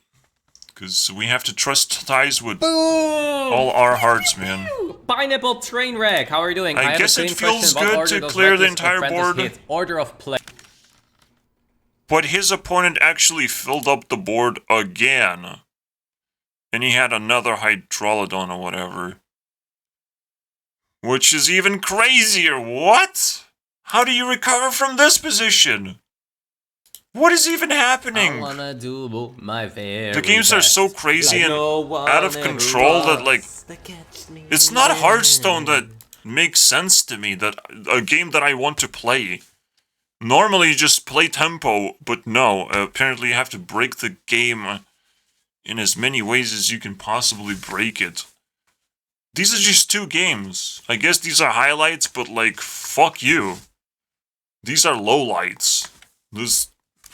Because we have to trust ties with all our hearts, man. Pineapple train wreck. How are you doing? I have guess a it clean feels question. What good order to does clear the Reckless entire Apprentice board. hit? Order of play. But his opponent actually filled up the board again. And he had another Hydrolodon or whatever. Which is even crazier. What? How do you recover from this position? What is even happening? I wanna do my very The games are so crazy and out of control that, like, it's not Hearthstone that makes sense to me, that a game that I want to play. Normally you just play tempo, but no, apparently you have to break the game in as many ways as you can possibly break it. These are just 2 games. I guess these are highlights, but like, fuck you. These are lowlights. This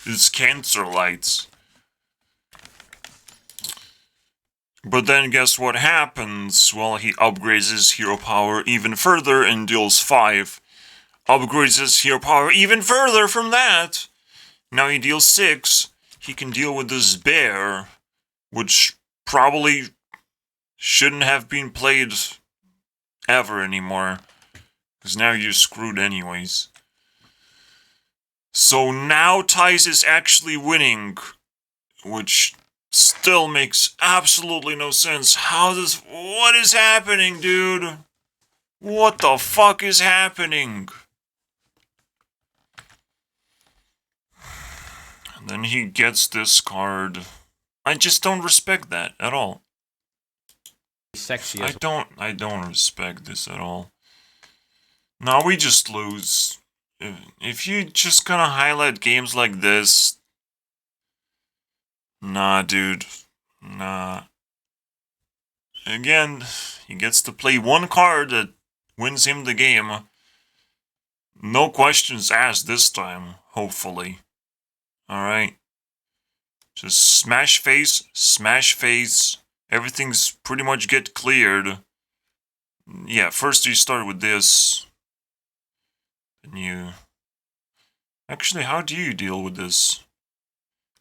is cancer lights. But then guess what happens? Well, he upgrades his hero power even further and deals 5. Upgrades his hero power even further from that. Now he deals 6. He can deal with this bear, which probably shouldn't have been played ever anymore. Because now you're screwed anyways. So now Tice is actually winning, which still makes absolutely no sense. What is happening, dude? What the fuck is happening? And then he gets this card. I just don't respect that at all. Sexy I as don't respect this at all. Now we just lose. If you just gonna highlight games like this, nah, dude, nah. Again, he gets to play one card that wins him the game. No questions asked this time, hopefully. Alright. Just smash face. Everything's pretty much get cleared. Yeah, first you start with this. And you... Actually, how do you deal with this?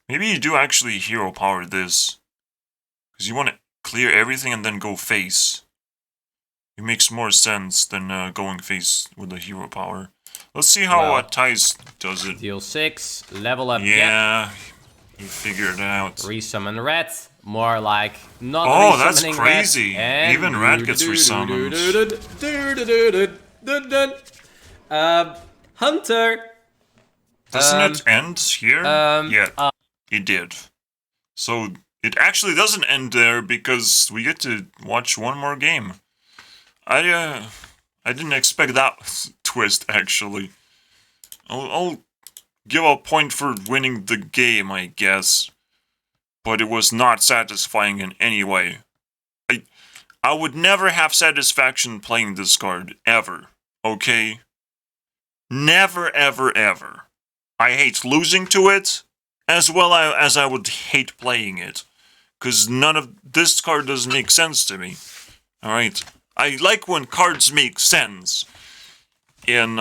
Maybe you do actually hero power this. Because you want to clear everything and then go face. It makes more sense than going face with the hero power. Let's see how Well, Tice does it. Deal 6, level up. Yeah, he figured it out. Resummon red. More like not Oh, that's resummoning crazy. Red. And Even red gets resummoned. Hunter. Doesn't it end here? Yeah, it did. So it actually doesn't end there because we get to watch one more game. I didn't expect that twist actually. I'll give a point for winning the game, I guess, but it was not satisfying in any way. I would never have satisfaction playing this card ever. Okay, never, ever, ever. I hate losing to it, as well as I would hate playing it. Because none of this card doesn't make sense to me. Alright. I like when cards make sense. And,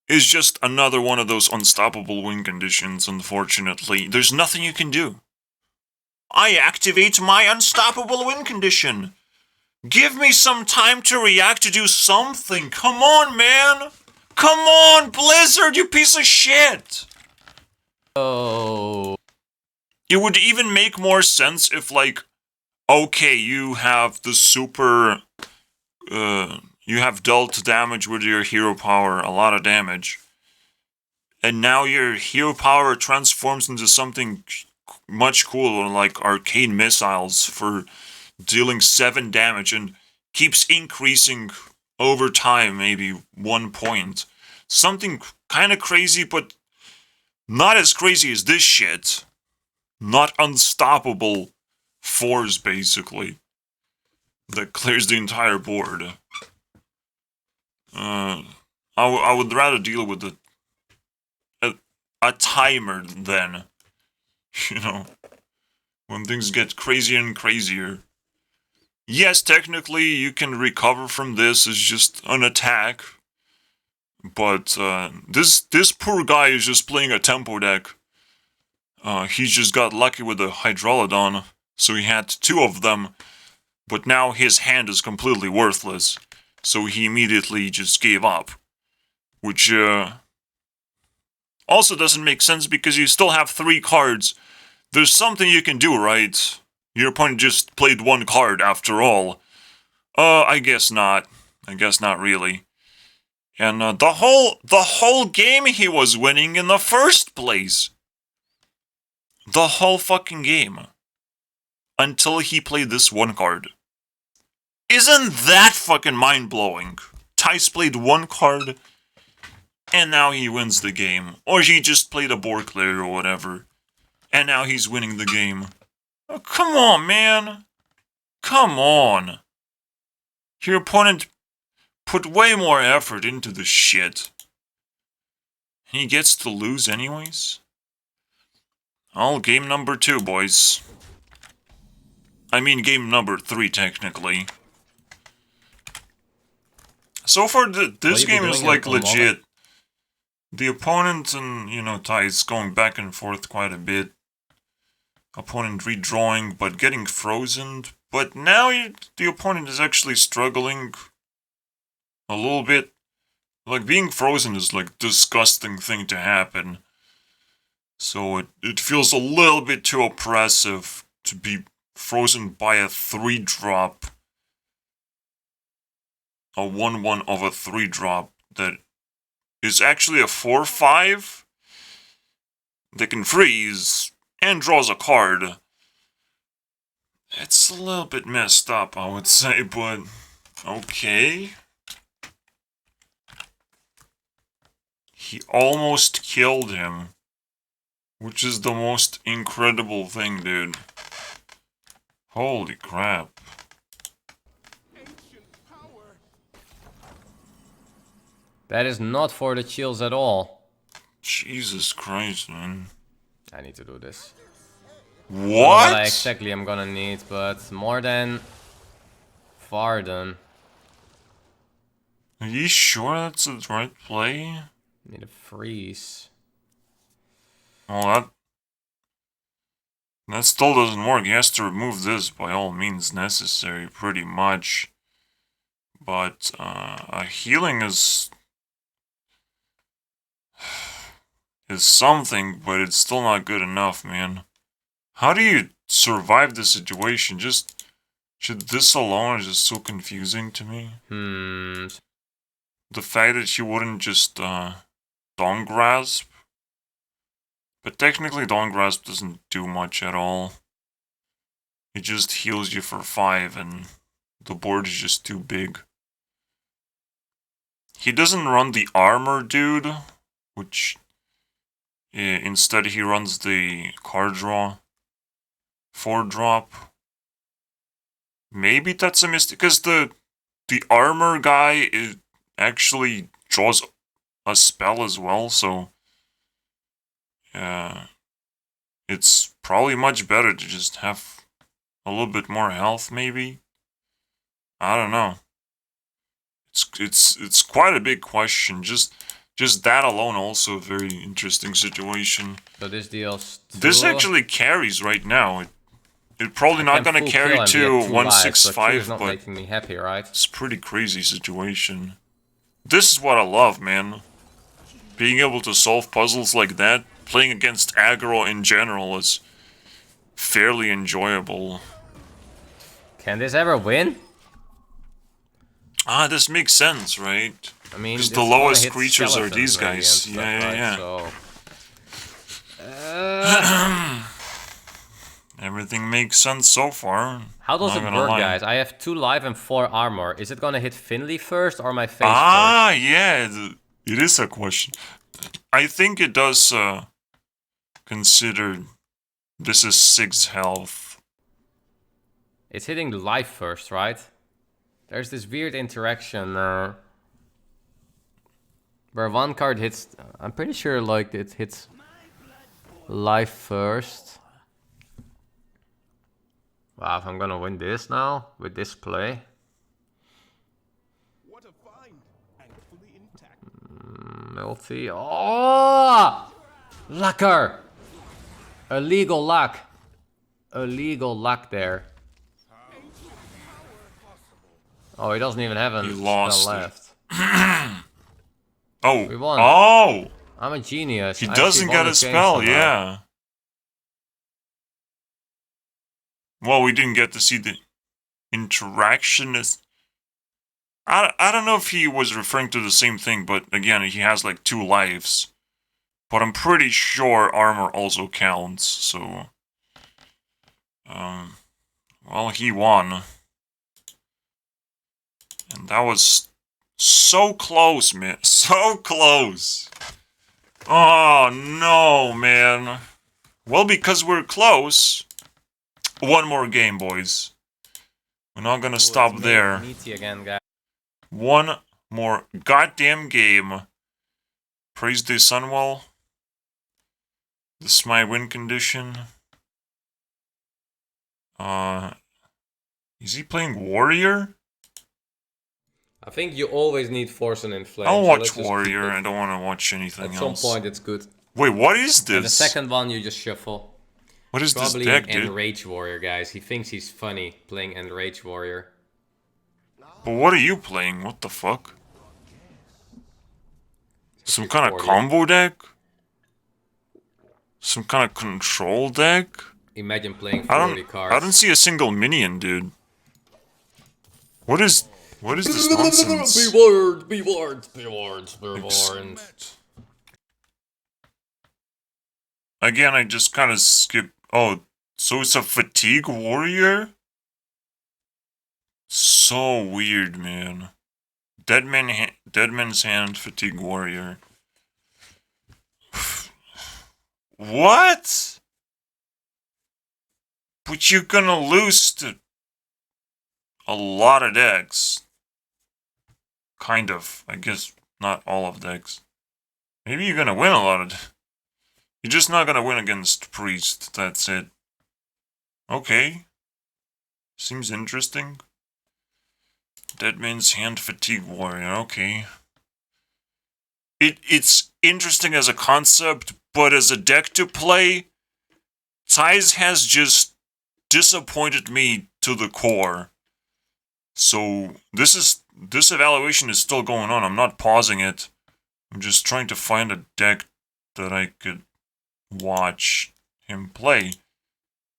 it's just another one of those unstoppable win conditions, unfortunately. There's nothing you can do. I activate my unstoppable win condition. Give me some time to react to do something. Come on, man. Come on, Blizzard, you piece of shit! Oh. It would even make more sense if, like, okay, you have the super, you have dealt damage with your hero power, a lot of damage. And now your hero power transforms into something much cooler, like arcane missiles for dealing 7 damage and keeps increasing over time, maybe 1 point. Something kind of crazy, but not as crazy as this shit. Not unstoppable force, basically. That clears the entire board. I would rather deal with a timer then. You know, when things get crazier and crazier. Yes, technically you can recover from this as just an attack. But this poor guy is just playing a tempo deck. He just got lucky with the Hydralodon, so he had 2 of them. But now his hand is completely worthless, so he immediately just gave up. Which also doesn't make sense because you still have 3 cards. There's something you can do, right? Your opponent just played 1 card after all. I guess not. I guess not really. And the whole game he was winning in the first place. The whole fucking game. Until he played this 1 card. Isn't that fucking mind-blowing? Tice played 1 card, and now he wins the game. Or he just played a board clear or whatever, and now he's winning the game. Oh, come on, man. Come on. Your opponent put way more effort into this shit. And he gets to lose anyways? Well, game number 2, boys. I mean game number 3, technically. So far, this you be game is doing like on mobile? legit. The opponent and, Ty is going back and forth quite a bit. Opponent redrawing, but getting frozen. But now the opponent is actually struggling a little bit. Like, being frozen is like disgusting thing to happen. So it feels a little bit too oppressive to be frozen by a 3-drop. A 1/1 of a 3-drop that is actually a 4/5 that can freeze and draws a card. It's a little bit messed up, I would say, but okay. He almost killed him, which is the most incredible thing, dude. Holy crap. That is not for the chills at all. Jesus Christ, man. I need to do this. What? Don't know what I exactly am gonna need, but more than Varden. Are you sure that's the right play? Need a freeze. Well, that still doesn't work. He has to remove this by all means necessary, pretty much. But a healing is something, but it's still not good enough, man. How do you survive this situation? This alone is just so confusing to me. The fact that you wouldn't just Dawn Grasp. But technically Dawn Grasp doesn't do much at all. It just heals you for 5 and the board is just too big. He doesn't run the armor, dude, which instead he runs the card draw 4-drop. Maybe that's a mistake, because the armor guy actually draws a spell as well, so it's probably much better to just have a little bit more health, maybe. I don't know. It's quite a big question. Just that alone, also a very interesting situation. So this deals This actually carries right now. It probably not gonna carry to 165, not but making me happy, right? it's a pretty crazy situation. This is what I love, man. Being able to solve puzzles like that, playing against aggro in general is fairly enjoyable. Can this ever win? This makes sense, right? I mean, because the lowest creatures are these guys. Yeah. So, Everything makes sense so far. how does it work, guys? I have 2 life and 4 armor. Is it gonna hit Finley first or my face first? Yeah, it is a question. I think it does consider this is 6 health. It's hitting the life first, right? There's this weird interaction where one card hits... I'm pretty sure like it hits life first. Wow, if I'm gonna win this now with this play. What a find, and fully intact. Multi. Oh! Lucker! Illegal luck. Illegal luck there. Oh, he doesn't even have a spell left. Oh. We won. Oh! I'm a genius. He doesn't get a spell, yeah. Well, we didn't get to see the interaction. I don't know if he was referring to the same thing, but again, he has like 2 lives. But I'm pretty sure armor also counts, so... well, he won. And that was so close, man. So close. Oh, no, man. Well, because we're close. One more game, boys. We're not gonna stop there. Meaty again, guys. One more goddamn game. Praise the Sunwell. This is my win condition. Is he playing warrior? I think you always need Force and Inflame. I'll so watch let's just keep warrior. it. I don't want to watch anything At some else. point, it's good. Wait, what is And the this? second one you just shuffle. What is this Probably deck, an dude? Enrage Warrior, guys. He thinks he's funny playing Enrage Warrior. But what are you playing? What the fuck? Some kind of warrior. combo deck? Some kind of control deck? Imagine playing I 40 don't cards. see a single minion, dude. What is this nonsense? Be warned, be warned, be warned, be warned. Again, I just kind of skip. Oh, so it's a fatigue warrior? So weird, man. Deadman's Hand fatigue warrior. What? But you're gonna lose to a lot of decks. Kind of. I guess not all of decks. Maybe you're gonna win a lot of. You're just not gonna win against Priest. That's it. Okay. Seems interesting. Deadman's Hand Fatigue Warrior. Okay. It's interesting as a concept, but as a deck to play, Ties has just disappointed me to the core. So this evaluation is still going on. I'm not pausing it. I'm just trying to find a deck that I could watch him play.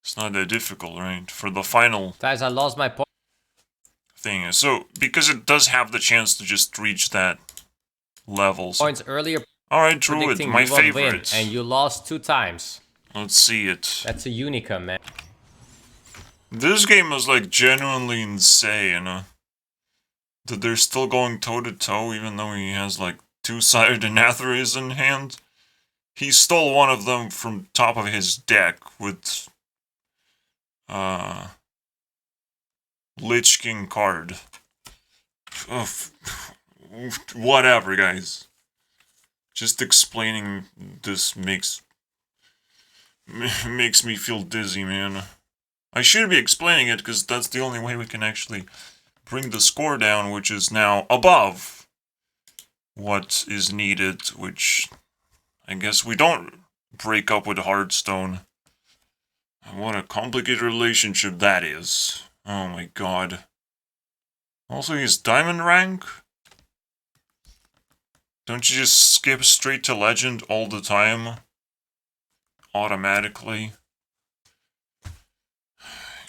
It's not that difficult, right? For the final Guys, I lost my point. thing. So, because it does have the chance to just reach that level. So. Points earlier Alright, Druid, predicting my you won't win, favorite. and you lost 2 times. Let's see it. That's a unicum, man. This game is like genuinely insane. That they're still going toe to toe, even though he has like 2 Sire Denathras in hand. He stole one of them from top of his deck with Lich King card. Whatever, guys. Just explaining this makes me feel dizzy, man. I should be explaining it because that's the only way we can actually bring the score down, which is now above what is needed, which I guess we don't break up with Hearthstone. What a complicated relationship that is. Oh my god. Also, he's diamond rank? Don't you just skip straight to legend all the time? Automatically?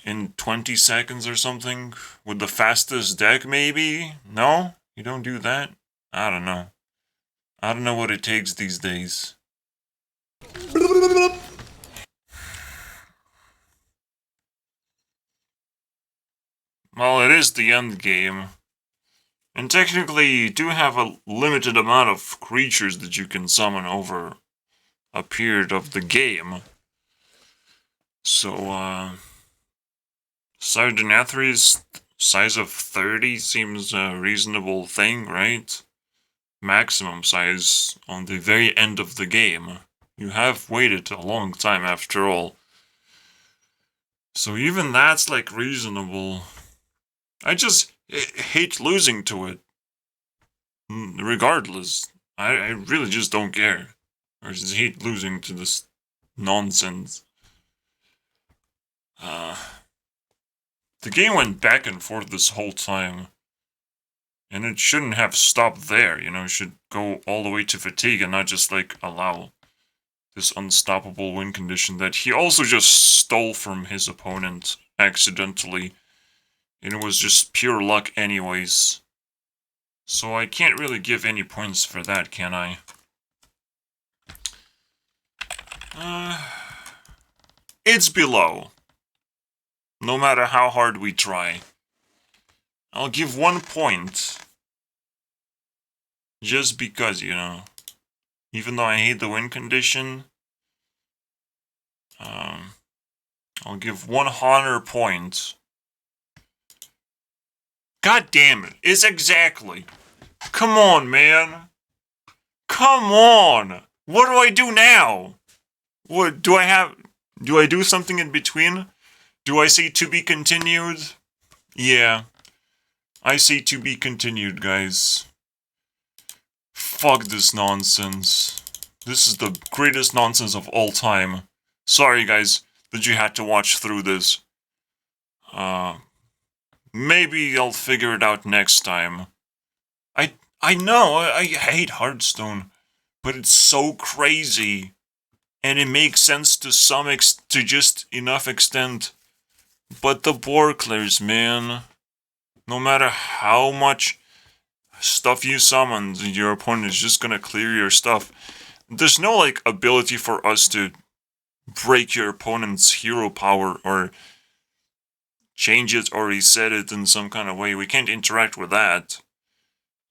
In 20 seconds or something? With the fastest deck, maybe? No? You don't do that? I don't know. I don't know what it takes these days. Well, it is the end game. And technically, you do have a limited amount of creatures that you can summon over a period of the game. So, Sire Denathri's size of 30 seems a reasonable thing, right? Maximum size on the very end of the game. You have waited a long time after all. So even that's like reasonable. I just hate losing to it. Regardless. I really just don't care. I just hate losing to this nonsense. The game went back and forth this whole time. And it shouldn't have stopped there, you know, it should go all the way to fatigue and not just, like, allow this unstoppable win condition that he also just stole from his opponent accidentally. And it was just pure luck anyways. So I can't really give any points for that, can I? It's below. No matter how hard we try. I'll give 1 point. Just because, you know. Even though I hate the win condition. I'll give 100 points. God damn it. It's exactly. Come on, man. Come on. What do I do now? What do I have? Do I do something in between? Do I say to be continued? Yeah. I say to be continued, guys. Fuck this nonsense. This is the greatest nonsense of all time. Sorry, guys, that you had to watch through this. Maybe I'll figure it out next time. I know, I hate Hearthstone, but it's so crazy. And it makes sense to to just enough extent. But the board clears, man. No matter how much stuff you summoned, your opponent is just gonna clear your stuff. There's no, like, ability for us to break your opponent's hero power or change it or reset it in some kind of way. We can't interact with that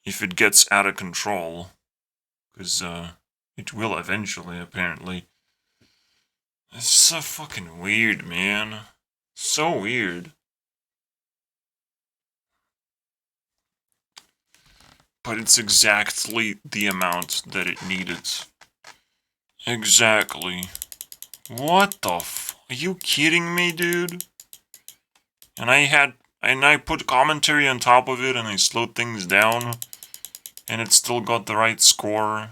if it gets out of control. Because, it will eventually, apparently. It's so fucking weird, man. So weird. But it's exactly the amount that it needed. Exactly. What the Are you kidding me, dude? And I put commentary on top of it and I slowed things down. And it still got the right score.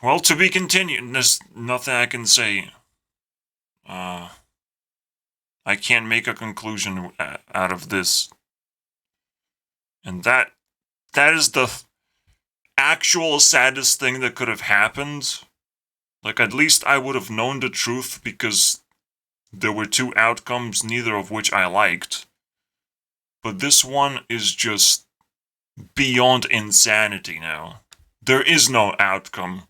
Well, to be continued. There's nothing I can say. I can't make a conclusion out of this. And that is the actual saddest thing that could have happened. Like, at least I would have known the truth because there were two outcomes, neither of which I liked. But this one is just beyond insanity now. There is no outcome.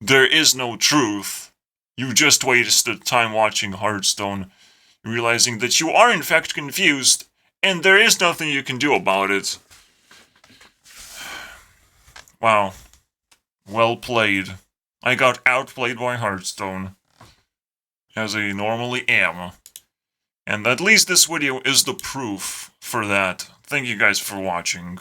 There is no truth. You just wasted time watching Hearthstone, realizing that you are in fact confused, and there is nothing you can do about it. Wow. Well played. I got outplayed by Hearthstone, as I normally am. And at least this video is the proof for that. Thank you guys for watching.